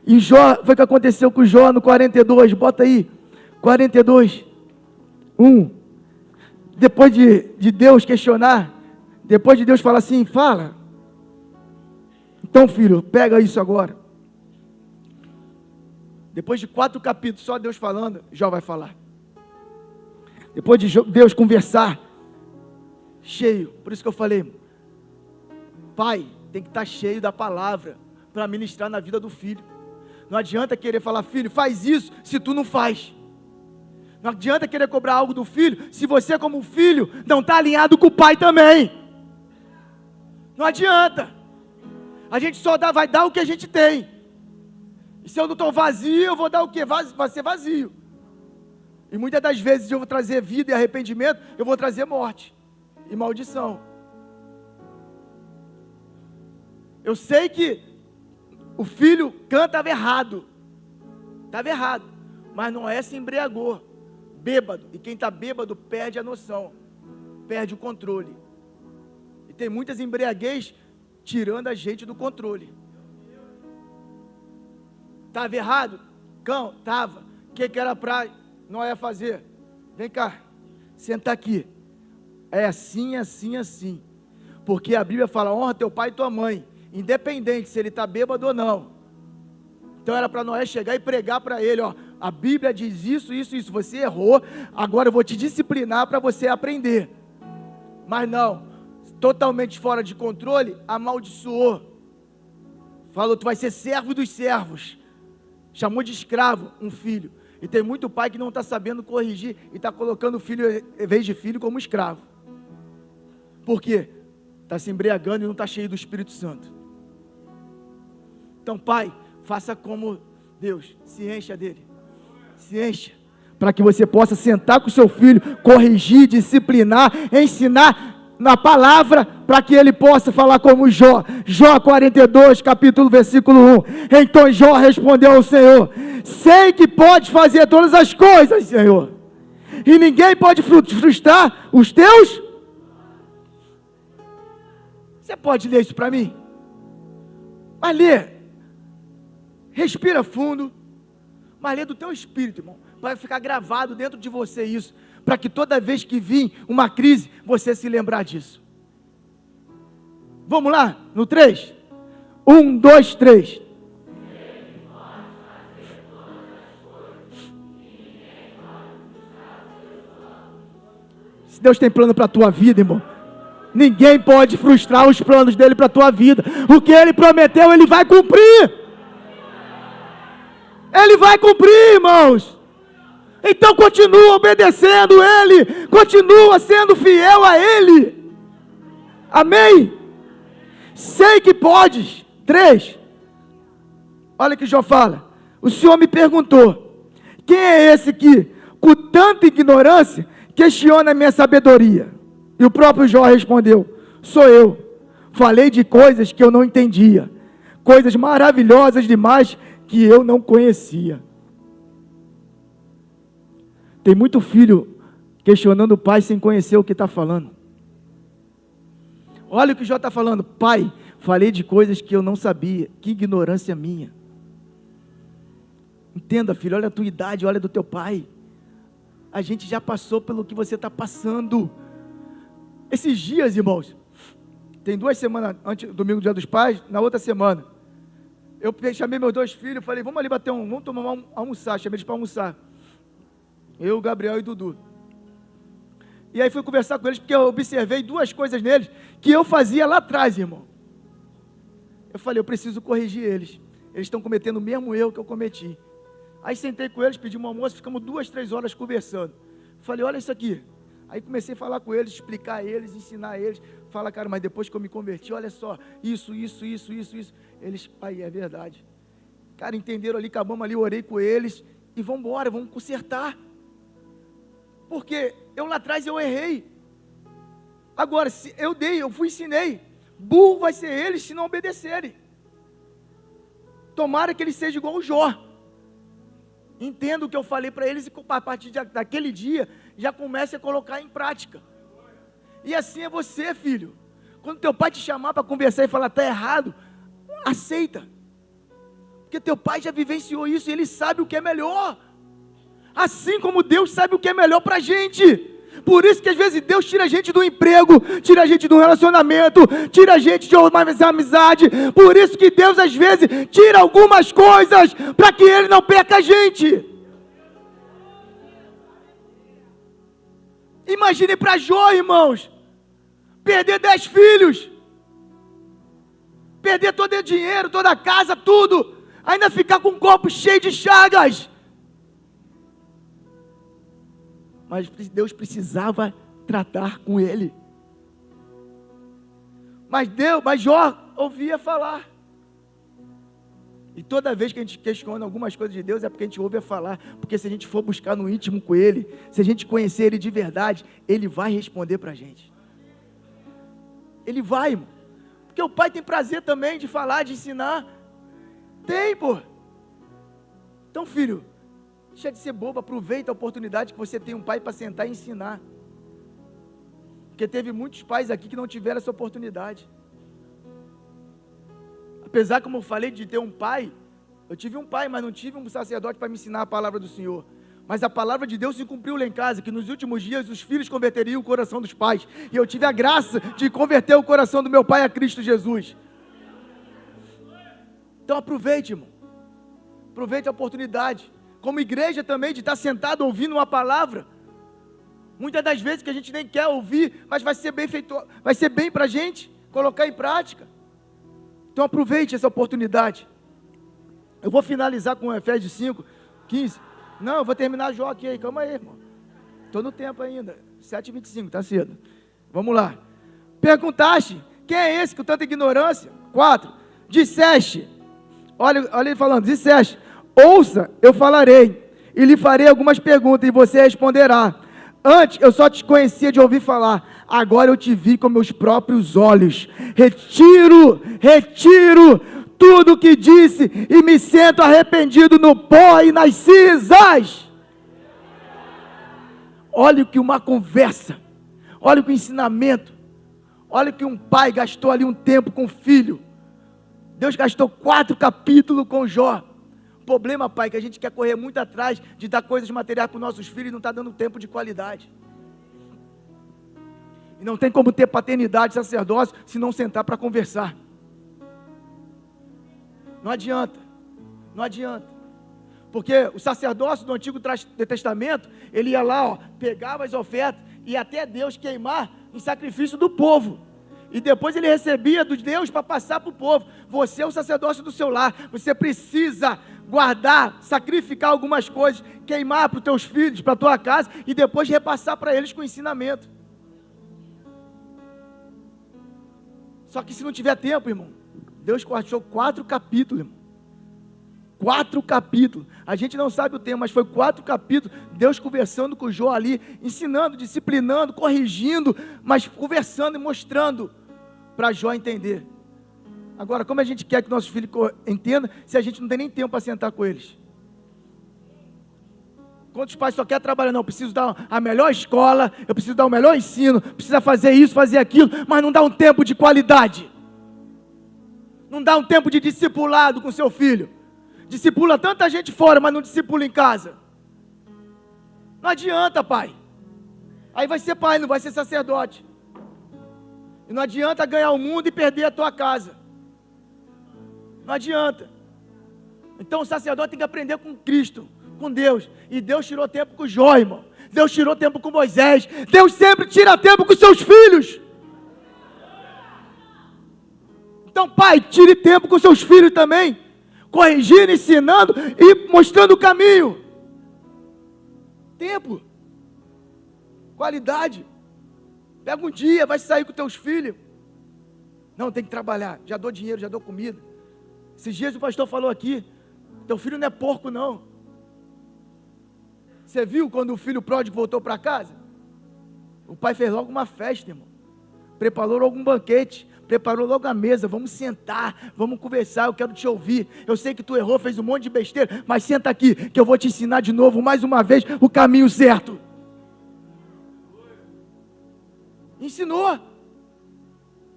E Jó, foi o que aconteceu com Jó no 42, bota aí, 42, 1. Depois de Deus questionar, depois de Deus falar assim, fala. Então, filho, pega isso agora. Depois de 4 capítulos, só Deus falando, Jó vai falar. Depois de Deus conversar, cheio, por isso que eu falei, pai tem que estar cheio da palavra, para ministrar na vida do filho. Não adianta querer falar, filho, faz isso, se tu não faz. Não adianta querer cobrar algo do filho, se você como filho, não está alinhado com o pai também. Não adianta. A gente só vai dar o que a gente tem. E se eu não estou vazio, eu vou dar o quê? Vai ser vazio. E muitas das vezes eu vou trazer vida e arrependimento, eu vou trazer morte e maldição. Eu sei que o filho cantava errado, estava errado, mas Noé se embriagou, bêbado, e quem está bêbado perde a noção, perde o controle. E tem muitas embriaguez tirando a gente do controle. Estava errado? Cão, estava. O que era para Noé fazer? Vem cá, senta aqui. É assim, assim, assim. Porque a Bíblia fala, honra teu pai e tua mãe, independente se ele está bêbado ou não. Então era para Noé chegar e pregar para ele, ó, a Bíblia diz isso, isso, isso, você errou, agora eu vou te disciplinar para você aprender. Mas não, totalmente fora de controle, amaldiçoou. Falou, tu vai ser servo dos servos. Chamou de escravo um filho. E tem muito pai que não está sabendo corrigir e está colocando o filho, em vez de filho, como escravo. Por quê? Está se embriagando e não está cheio do Espírito Santo. Então, pai, faça como Deus, se encha dele. Se encha. Para que você possa sentar com o seu filho, corrigir, disciplinar, ensinar na palavra, para que ele possa falar como Jó. Jó 42, capítulo, versículo 1. Então Jó respondeu ao Senhor, sei que pode fazer todas as coisas, Senhor, e ninguém pode frustrar os teus. Você pode ler isso para mim? Mas lê, respira fundo, mas lê do teu espírito, irmão, vai ficar gravado dentro de você isso, para que toda vez que vir uma crise, você se lembrar disso. Vamos lá, no 3? 1, 2, 3. Se Deus tem plano para a tua vida, irmão, ninguém pode frustrar os planos dele para a tua vida. O que ele prometeu, ele vai cumprir. Ele vai cumprir, irmãos. Então continua obedecendo ele, continua sendo fiel a ele. Amém? Sei que podes. 3. Olha o que Jó fala. O Senhor me perguntou, quem é esse que, com tanta ignorância, questiona a minha sabedoria? E o próprio Jó respondeu, sou eu. Falei de coisas que eu não entendia, coisas maravilhosas demais que eu não conhecia. Tem muito filho questionando o pai sem conhecer o que está falando. Olha o que o Jó está falando. Pai, falei de coisas que eu não sabia. Que ignorância minha. Entenda, filho, olha a tua idade, olha do teu pai. A gente já passou pelo que você está passando. Esses dias, irmãos, tem 2 semanas, antes, domingo, dia dos pais, na outra semana, eu chamei meus 2 filhos, falei, vamos ali bater vamos tomar almoçar, chamei eles para almoçar. Eu, Gabriel e Dudu. E aí fui conversar com eles, porque eu observei 2 coisas neles, que eu fazia lá atrás, irmão. Eu falei, eu preciso corrigir eles. Eles estão cometendo o mesmo erro que eu cometi. Aí sentei com eles, pedi um almoço, ficamos 2, 3 horas conversando. Falei, olha isso aqui. Aí comecei a falar com eles, explicar a eles, ensinar a eles. Fala, cara, mas depois que eu me converti, olha só, isso. Eles, aí é verdade. Cara, entenderam ali, acabamos ali, orei com eles. e vamos embora, vamos consertar. Porque eu lá atrás eu errei. Agora, se eu ensinei. Burro vai ser eles se não obedecerem. Tomara que eles sejam igual o Jó. Entenda o que eu falei para eles e a partir daquele dia já comece a colocar em prática. E assim é você, filho. Quando teu pai te chamar para conversar e falar, está errado, aceita. Porque teu pai já vivenciou isso e ele sabe o que é melhor. Assim como Deus sabe o que é melhor para a gente. Por isso que às vezes Deus tira a gente do emprego, tira a gente do relacionamento, tira a gente de uma amizade. Por isso que Deus às vezes tira algumas coisas para que Ele não perca a gente. Imagine para Jó, irmãos, perder 10 filhos, perder todo o dinheiro, toda a casa, tudo, ainda ficar com um corpo cheio de chagas. Mas Deus precisava tratar com ele. Mas Jó ouvia falar. E toda vez que a gente questiona algumas coisas de Deus, é porque a gente ouve falar. Porque se a gente for buscar no íntimo com Ele, se a gente conhecer Ele de verdade, Ele vai responder para a gente. Ele vai, irmão. Porque o Pai tem prazer também de falar, de ensinar. Tem, pô. Então, filho, deixa de ser bobo, aproveita a oportunidade que você tem um pai para sentar e ensinar. Porque teve muitos pais aqui que não tiveram essa oportunidade. Apesar, como eu falei, de ter um pai, eu tive um pai, mas não tive um sacerdote para me ensinar a palavra do Senhor. Mas a palavra de Deus se cumpriu lá em casa, que nos últimos dias os filhos converteriam o coração dos pais. E eu tive a graça de converter o coração do meu pai a Cristo Jesus. Então aproveite, irmão. Aproveite a oportunidade. Como igreja também, de estar sentado ouvindo uma palavra. Muitas das vezes que a gente nem quer ouvir, mas vai ser bem feito, vai ser bem para a gente colocar em prática. Então aproveite essa oportunidade. Eu vou finalizar com Efésios 5, 15. Não, eu vou terminar Jó aqui, calma aí, irmão. Estou no tempo ainda, 7h25, está cedo. Vamos lá. Perguntaste, quem é esse com tanta ignorância? 4. Disseste, olha ele falando, disseste, ouça, eu falarei, e lhe farei algumas perguntas, e você responderá. Antes, eu só te conhecia de ouvir falar, agora eu te vi com meus próprios olhos. Retiro tudo o que disse, e me sinto arrependido no pó e nas cinzas. Olha o que uma conversa, olha o que um ensinamento, olha o que um pai gastou ali um tempo com o filho. Deus gastou 4 capítulos com Jó. O problema, pai, é que a gente quer correr muito atrás de dar coisas materiais para os nossos filhos e não está dando tempo de qualidade. E não tem como ter paternidade, sacerdócio, se não sentar para conversar. Não adianta, não adianta. Porque o sacerdócio do Antigo Testamento, ele ia lá, ó, pegava as ofertas e até Deus queimar em sacrifício do povo. E depois ele recebia dos Deus para passar para o povo. Você é o sacerdócio do seu lar. Você precisa guardar, sacrificar algumas coisas, queimar para os teus filhos, para a tua casa, e depois repassar para eles com ensinamento. Só que se não tiver tempo, irmão, Deus cortou 4 capítulos, irmão. 4 capítulos. A gente não sabe o tema, mas foi 4 capítulos. Deus conversando com o Jó ali, ensinando, disciplinando, corrigindo, mas conversando e mostrando para Jó entender. Agora, como a gente quer que nossos filhos entendam, se a gente não tem nem tempo para sentar com eles? Quantos pais só querem trabalhar? Não, eu preciso dar a melhor escola, eu preciso dar o melhor ensino, precisa fazer isso, fazer aquilo, mas não dá um tempo de qualidade. Não dá um tempo de discipulado com seu filho. Discipula tanta gente fora, mas não discipula em casa. Não adianta, pai. Aí vai ser pai, não vai ser sacerdote. E não adianta ganhar o mundo e perder a tua casa. Não adianta. Então o sacerdote tem que aprender com Cristo, com Deus. E Deus tirou tempo com Jó, irmão. Deus tirou tempo com Moisés. Deus sempre tira tempo com seus filhos. Então, pai, tire tempo com seus filhos também. Corrigindo, ensinando e mostrando o caminho. Tempo. Qualidade. Pega um dia, vai sair com teus filhos. Não, tem que trabalhar. Já dou dinheiro, já dou comida. Esses dias o pastor falou aqui, teu filho não é porco não. Você viu quando o filho pródigo voltou para casa? O pai fez logo uma festa, irmão. Preparou logo um banquete. Preparou logo a mesa. Vamos sentar, vamos conversar. Eu quero te ouvir. Eu sei que tu errou, fez um monte de besteira, mas senta aqui que eu vou te ensinar de novo, mais uma vez, o caminho certo. Ensinou.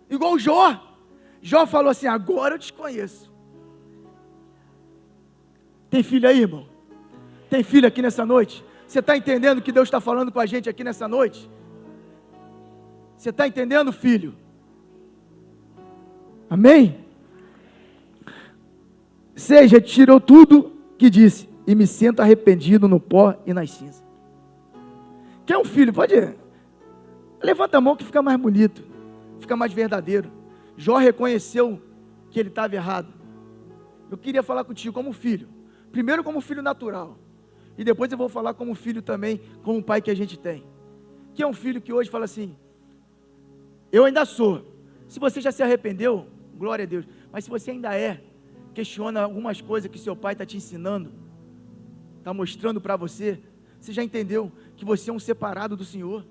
Igual o Jó. Jó falou assim: agora eu te conheço. Tem filho aí, irmão? Tem filho aqui nessa noite? Você está entendendo o que Deus está falando com a gente aqui nessa noite? Você está entendendo, filho? Amém? Seja, tirou tudo que disse, e me sinto arrependido no pó e nas cinzas. Quer um filho? Pode ir. Levanta a mão que fica mais bonito, fica mais verdadeiro. Jó reconheceu que ele estava errado. Eu queria falar contigo como filho. Primeiro como filho natural. E depois eu vou falar como filho também, como pai que a gente tem. Que é um filho que hoje fala assim: eu ainda sou. Se você já se arrependeu, glória a Deus. Mas se você ainda questiona algumas coisas que seu pai está te ensinando, está mostrando para você, você já entendeu que você é um separado do Senhor.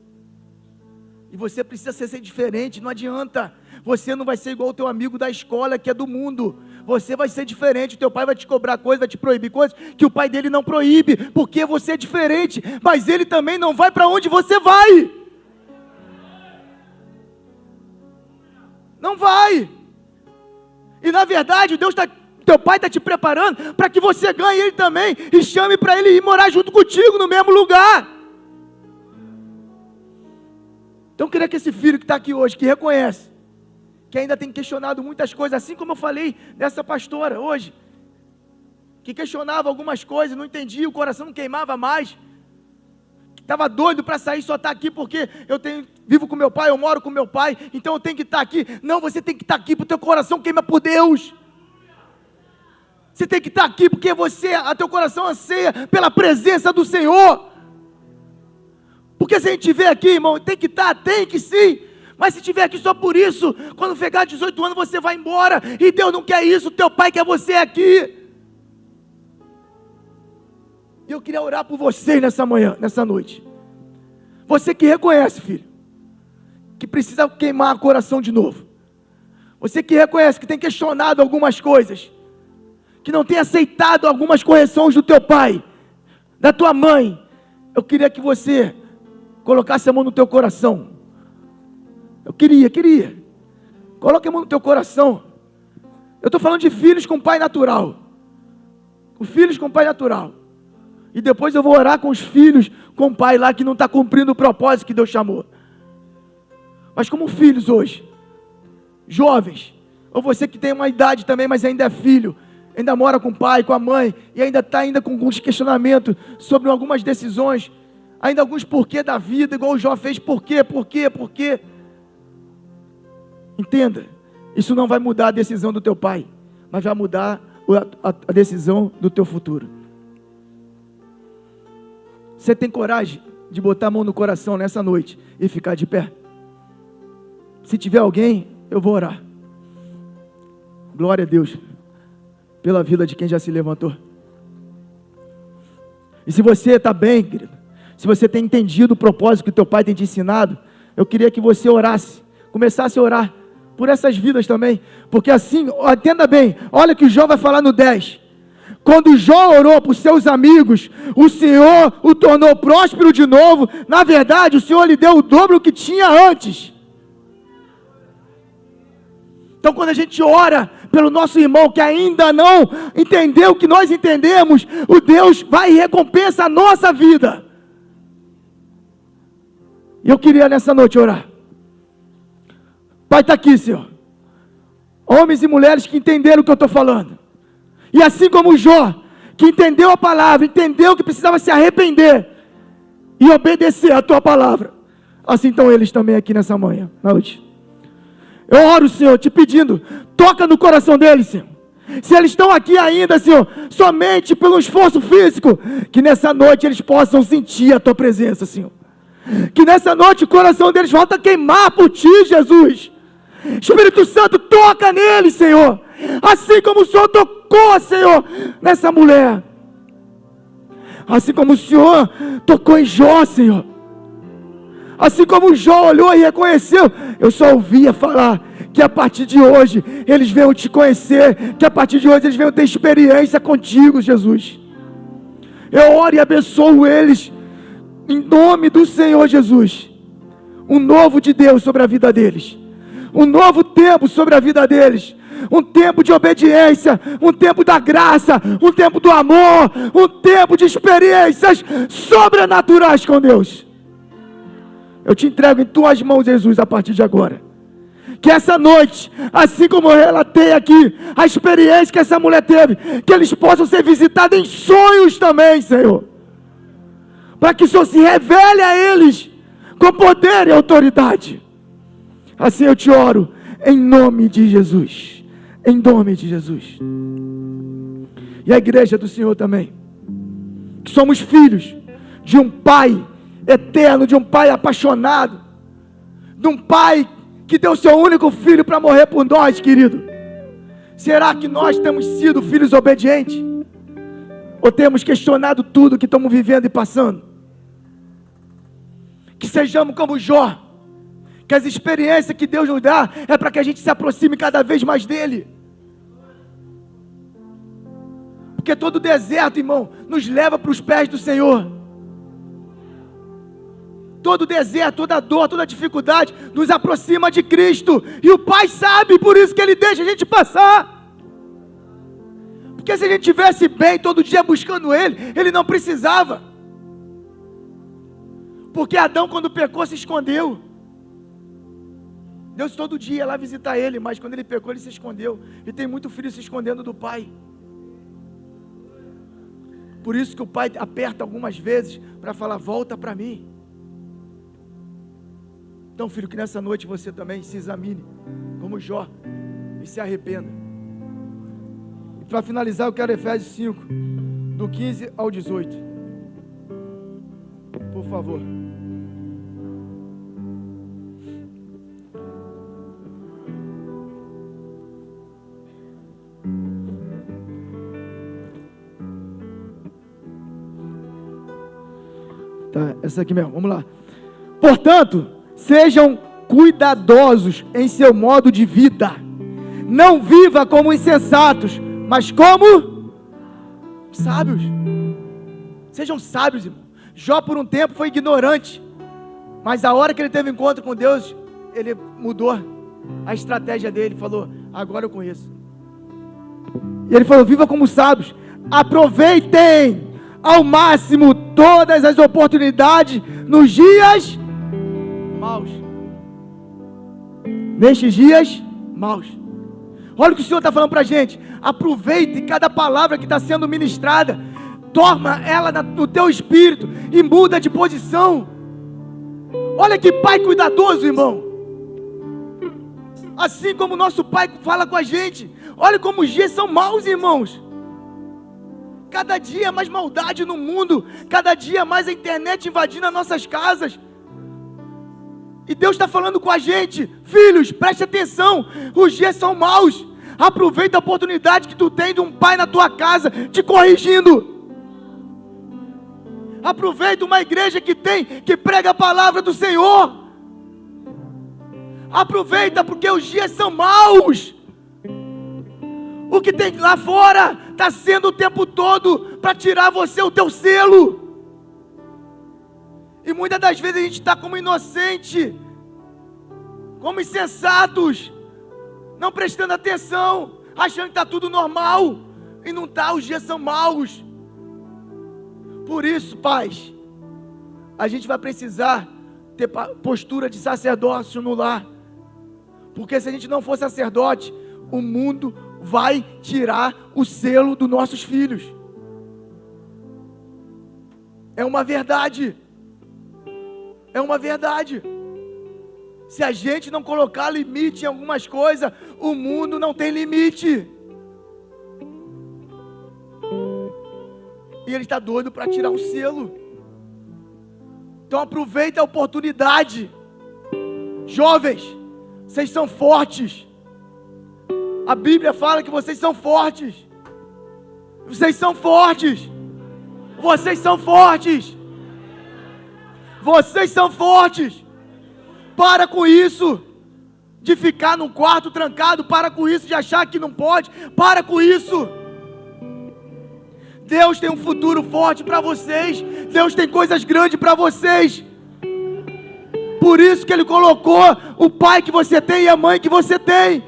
E você precisa ser diferente, não adianta. Você não vai ser igual o teu amigo da escola que é do mundo. Você vai ser diferente, o teu pai vai te cobrar coisas, vai te proibir coisas que o pai dele não proíbe, porque você é diferente, mas ele também não vai para onde você vai. Não vai. E na verdade, teu pai está te preparando para que você ganhe ele também e chame para ele ir morar junto contigo no mesmo lugar. Então eu queria que esse filho que está aqui hoje, que reconhece, que ainda tem questionado muitas coisas, assim como eu falei dessa pastora hoje, que questionava algumas coisas, não entendia, o coração não queimava mais, que estava doido para sair, só está aqui porque vivo com meu pai, eu moro com meu pai, então eu tenho que estar aqui. Não, você tem que estar aqui porque o teu coração queima por Deus. Você tem que estar aqui porque teu coração anseia pela presença do Senhor. Porque se a gente estiver aqui, irmão, tem que estar, tem que sim. Mas se estiver aqui só por isso, quando chegar 18 anos você vai embora. E Deus não quer isso, teu pai quer você aqui. E eu queria orar por vocês nessa manhã, nessa noite. Você que reconhece, filho, que precisa queimar o coração de novo. Você que reconhece que tem questionado algumas coisas, que não tem aceitado algumas correções do teu pai, da tua mãe. Eu queria que você colocasse a mão no teu coração. Eu queria. Coloque a mão no teu coração. Eu estou falando de filhos com pai natural. Com filhos com pai natural. E depois eu vou orar com os filhos com pai lá que não está cumprindo o propósito que Deus chamou. Mas como filhos hoje, jovens, ou você que tem uma idade também, mas ainda é filho, ainda mora com o pai, com a mãe, e ainda está com alguns questionamentos sobre algumas decisões, ainda alguns porquê da vida, igual o Jó fez, por quê? Entenda, isso não vai mudar a decisão do teu pai, mas vai mudar a decisão do teu futuro. Você tem coragem de botar a mão no coração nessa noite e ficar de pé? Se tiver alguém, eu vou orar. Glória a Deus pela vida de quem já se levantou. E se você está bem, querido, se você tem entendido o propósito que o teu pai tem te ensinado, eu queria que você orasse, começasse a orar por essas vidas também, porque assim, entenda bem, olha o que o Jó vai falar no 10. Quando Jó orou por seus amigos, o Senhor o tornou próspero de novo. Na verdade, o Senhor lhe deu o dobro do que tinha antes. Então quando a gente ora pelo nosso irmão que ainda não entendeu o que nós entendemos, o Deus vai e recompensa a nossa vida. E eu queria nessa noite orar. Pai, está aqui, Senhor. Homens e mulheres que entenderam o que eu estou falando. E assim como o Jó, que entendeu a palavra, entendeu que precisava se arrepender e obedecer a tua palavra, assim estão eles também aqui nessa manhã, noite. Eu oro, Senhor, te pedindo, toca no coração deles, Senhor. Se eles estão aqui ainda, Senhor, somente pelo esforço físico, que nessa noite eles possam sentir a tua presença, Senhor. Que nessa noite o coração deles volta a queimar por ti, Jesus. Espírito Santo, toca neles, Senhor. Assim como o Senhor tocou, Senhor, nessa mulher. Assim como o Senhor tocou em Jó, Senhor. Assim como Jó olhou e reconheceu, eu só ouvia falar que a partir de hoje eles venham te conhecer, que a partir de hoje eles venham ter experiência contigo, Jesus. Eu oro e abençoo eles, em nome do Senhor Jesus. Um novo de Deus sobre a vida deles, um novo tempo sobre a vida deles, um tempo de obediência, um tempo da graça, um tempo do amor, um tempo de experiências sobrenaturais com Deus. Eu te entrego em tuas mãos, Jesus, a partir de agora. Que essa noite, assim como eu relatei aqui, a experiência que essa mulher teve, que eles possam ser visitados em sonhos também, Senhor. Para que o Senhor se revele a eles com poder e autoridade. Assim eu te oro, em nome de Jesus. Em nome de Jesus. E a igreja do Senhor também. Que somos filhos de um Pai eterno, de um Pai apaixonado, de um Pai que deu seu único filho para morrer por nós, querido. Será que nós temos sido filhos obedientes? Ou temos questionado tudo que estamos vivendo e passando? Que sejamos como Jó, que as experiências que Deus nos dá é para que a gente se aproxime cada vez mais dele. Porque todo deserto, irmão, nos leva para os pés do Senhor. Todo deserto, toda dor, toda dificuldade nos aproxima de Cristo. E o Pai sabe, por isso que Ele deixa a gente passar. Porque se a gente estivesse bem todo dia buscando Ele, Ele não precisava. Porque Adão, quando pecou, se escondeu. Deus todo dia ia lá visitar ele, mas quando ele pecou, ele se escondeu. E tem muito filho se escondendo do Pai. Por isso que o Pai aperta algumas vezes para falar, volta para mim. Então, filho, que nessa noite você também se examine, como Jó, e se arrependa. E para finalizar, eu quero Efésios 5, do 15 ao 18. Por favor. Tá, essa aqui mesmo, vamos lá. Portanto, sejam cuidadosos em seu modo de vida. Não viva como insensatos, mas como sábios. Sejam sábios, irmão. Jó por um tempo foi ignorante, mas a hora que ele teve encontro com Deus, ele mudou a estratégia dele, falou, agora eu conheço. E ele falou, viva como sábios. Aproveitem ao máximo todas as oportunidades nos dias maus. Nestes dias maus. Olha o que o Senhor está falando para a gente. Aproveite cada palavra que está sendo ministrada. Toma ela no teu espírito e muda de posição. Olha que Pai cuidadoso, irmão. Assim como o nosso Pai fala com a gente. Olha como os dias são maus, irmãos. Cada dia mais maldade no mundo. Cada dia mais a internet invadindo as nossas casas. E Deus está falando com a gente. Filhos, preste atenção. Os dias são maus. Aproveita a oportunidade que tu tem de um pai na tua casa te corrigindo. Aproveita uma igreja que prega a palavra do Senhor. Aproveita porque os dias são maus. O que tem lá fora está sendo o tempo todo para tirar você o teu selo. E muitas das vezes a gente está como inocente, como insensatos, não prestando atenção, achando que está tudo normal. E não está, os dias são maus. Por isso, pais, a gente vai precisar ter postura de sacerdócio no lar. Porque se a gente não for sacerdote, o mundo vai tirar o selo dos nossos filhos. É uma verdade. É uma verdade. Se a gente não colocar limite em algumas coisas, o mundo não tem limite. E ele está doido para tirar o selo. Então aproveita a oportunidade. Jovens, vocês são fortes. A Bíblia fala que vocês são fortes. Vocês são fortes. Vocês são fortes. Vocês são fortes. Para com isso de ficar num quarto trancado. Para com isso de achar que não pode. Para com isso. Deus tem um futuro forte para vocês. Deus tem coisas grandes para vocês. Por isso que Ele colocou o pai que você tem e a mãe que você tem.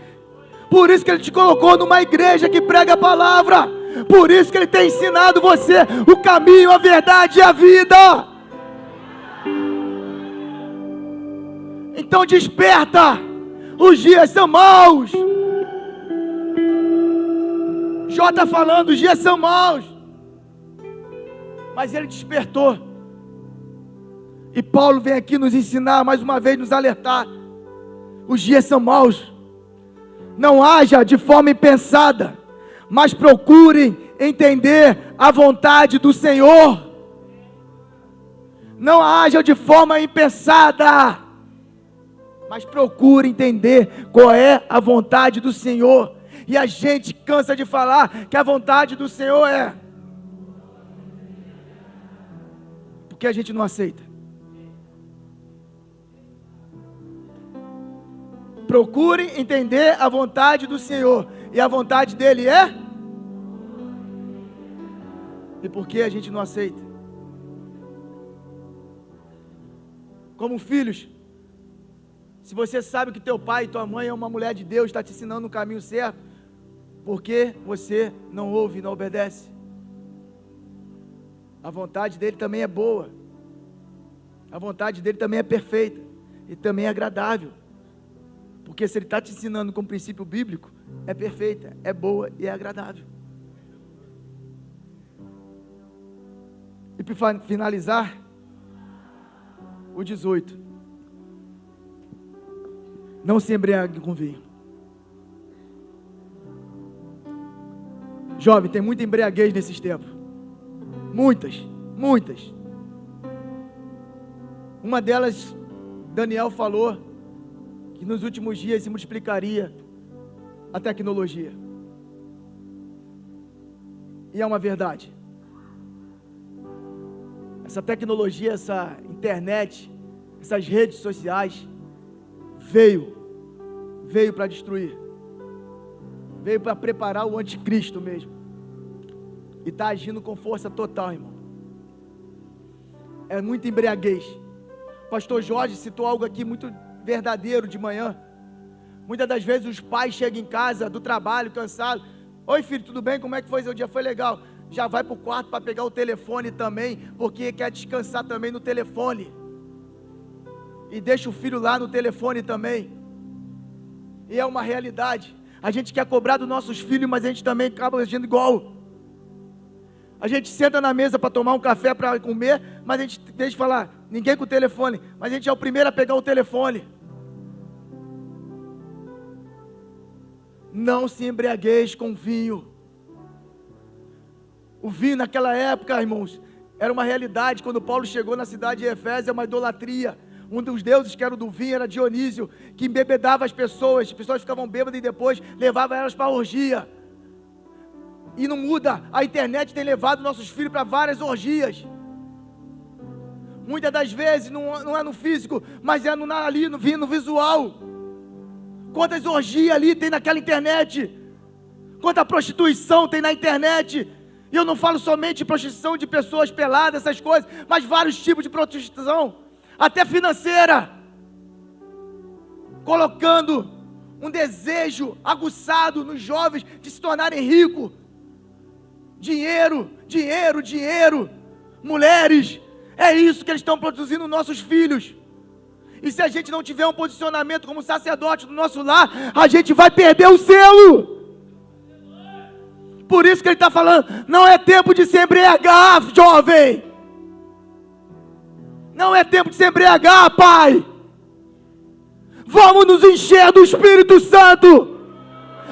Por isso que Ele te colocou numa igreja que prega a palavra. Por isso que Ele tem ensinado você o caminho, a verdade e a vida. Então desperta. Os dias são maus. Jó está falando, os dias são maus. Mas ele despertou. E Paulo vem aqui nos ensinar, mais uma vez nos alertar. Os dias são maus. Não haja de forma impensada, mas procurem entender a vontade do Senhor. Não haja de forma impensada, mas procure entender qual é a vontade do Senhor. E a gente cansa de falar que a vontade do Senhor é, porque a gente não aceita. Procure entender a vontade do Senhor. E a vontade dele é? E por que a gente não aceita? Como filhos, se você sabe que teu pai e tua mãe é uma mulher de Deus, está te ensinando o caminho certo, por que você não ouve e não obedece? A vontade dele também é boa. A vontade dele também é perfeita. E também é agradável. Porque se ele está te ensinando com princípio bíblico, é perfeita, é boa e é agradável. E para finalizar, o 18. Não se embriague com vinho. Jovem, tem muita embriaguez nesses tempos. Muitas. Uma delas, Daniel falou que nos últimos dias se multiplicaria a tecnologia. E é uma verdade. Essa tecnologia, essa internet, essas redes sociais, veio para destruir. Veio para preparar o anticristo mesmo. E está agindo com força total, irmão. É muita embriaguez. O pastor Jorge citou algo aqui muito verdadeiro de manhã. Muitas das vezes os pais chegam em casa do trabalho, cansados. Oi filho, tudo bem? Como é que foi seu dia? Foi legal. Já vai para o quarto para pegar o telefone também, porque quer descansar também no telefone. E deixa o filho lá no telefone também. E é uma realidade. A gente quer cobrar dos nossos filhos, mas a gente também acaba agindo igual. A gente senta na mesa para tomar um café, para comer, mas a gente deixa de falar, ninguém com o telefone, mas a gente é o primeiro a pegar o telefone. Não se embriagueis com vinho. O vinho naquela época, irmãos, era uma realidade. Quando Paulo chegou na cidade de Efésio, é uma idolatria. Um dos deuses que era o do vinho era Dionísio, que embebedava as pessoas ficavam bêbadas e depois levava elas para a orgia. E não muda, a internet tem levado nossos filhos para várias orgias. Muitas das vezes não é no físico, mas é ali no visual. Quantas orgias ali tem naquela internet? Quanta prostituição tem na internet? E eu não falo somente de prostituição de pessoas peladas, essas coisas, mas vários tipos de prostituição, até financeira, colocando um desejo aguçado nos jovens de se tornarem ricos. Dinheiro, mulheres, é isso que eles estão produzindo nos nossos filhos. E se a gente não tiver um posicionamento como sacerdote do nosso lar, a gente vai perder o selo. Por isso que ele está falando, não é tempo de se embriagar, jovem. Não é tempo de se embriagar, pai. Vamos nos encher do Espírito Santo.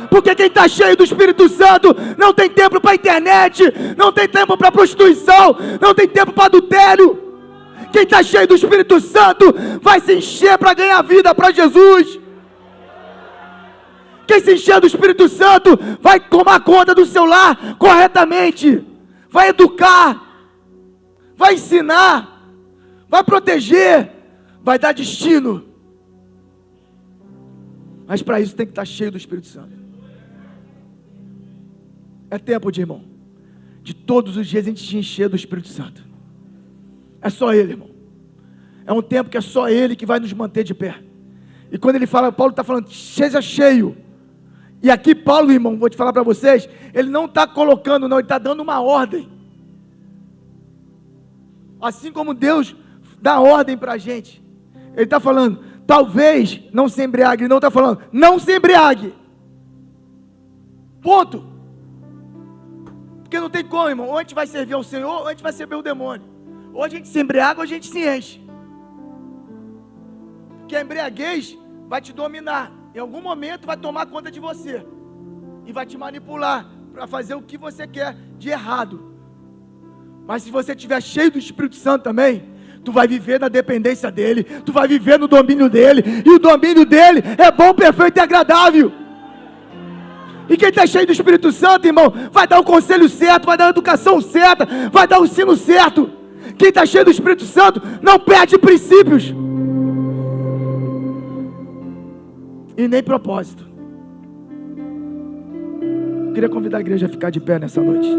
Porque quem está cheio do Espírito Santo não tem tempo para a internet, não tem tempo para prostituição, não tem tempo para adultério. Quem está cheio do Espírito Santo vai se encher para ganhar vida para Jesus. Quem se encher do Espírito Santo vai tomar conta do seu lar corretamente, vai educar, vai ensinar, vai proteger, vai dar destino. Mas para isso tem que estar cheio do Espírito Santo. É tempo de, irmão, de todos os dias a gente se encher do Espírito Santo. É só Ele, irmão. É um tempo que é só Ele que vai nos manter de pé. E quando ele fala, Paulo está falando, seja cheio. E aqui Paulo, irmão, vou te falar para vocês, ele não está colocando, não, ele está dando uma ordem. Assim como Deus dá ordem para a gente. Ele está falando, talvez não se embriague. Ele não está falando, não se embriague. Ponto. Porque não tem como, irmão. Ou a gente vai servir ao Senhor, ou a gente vai servir o demônio. Ou a gente se embriaga, ou a gente se enche. Porque a embriaguez vai te dominar. Em algum momento vai tomar conta de você. E vai te manipular para fazer o que você quer de errado. Mas se você estiver cheio do Espírito Santo também, tu vai viver na dependência dele, tu vai viver no domínio dele, e o domínio dele é bom, perfeito e agradável. E quem está cheio do Espírito Santo, irmão, vai dar o conselho certo, vai dar a educação certa, vai dar o ensino certo. Quem está cheio do Espírito Santo não perde princípios e nem propósito. Eu queria convidar a igreja a ficar de pé nessa noite.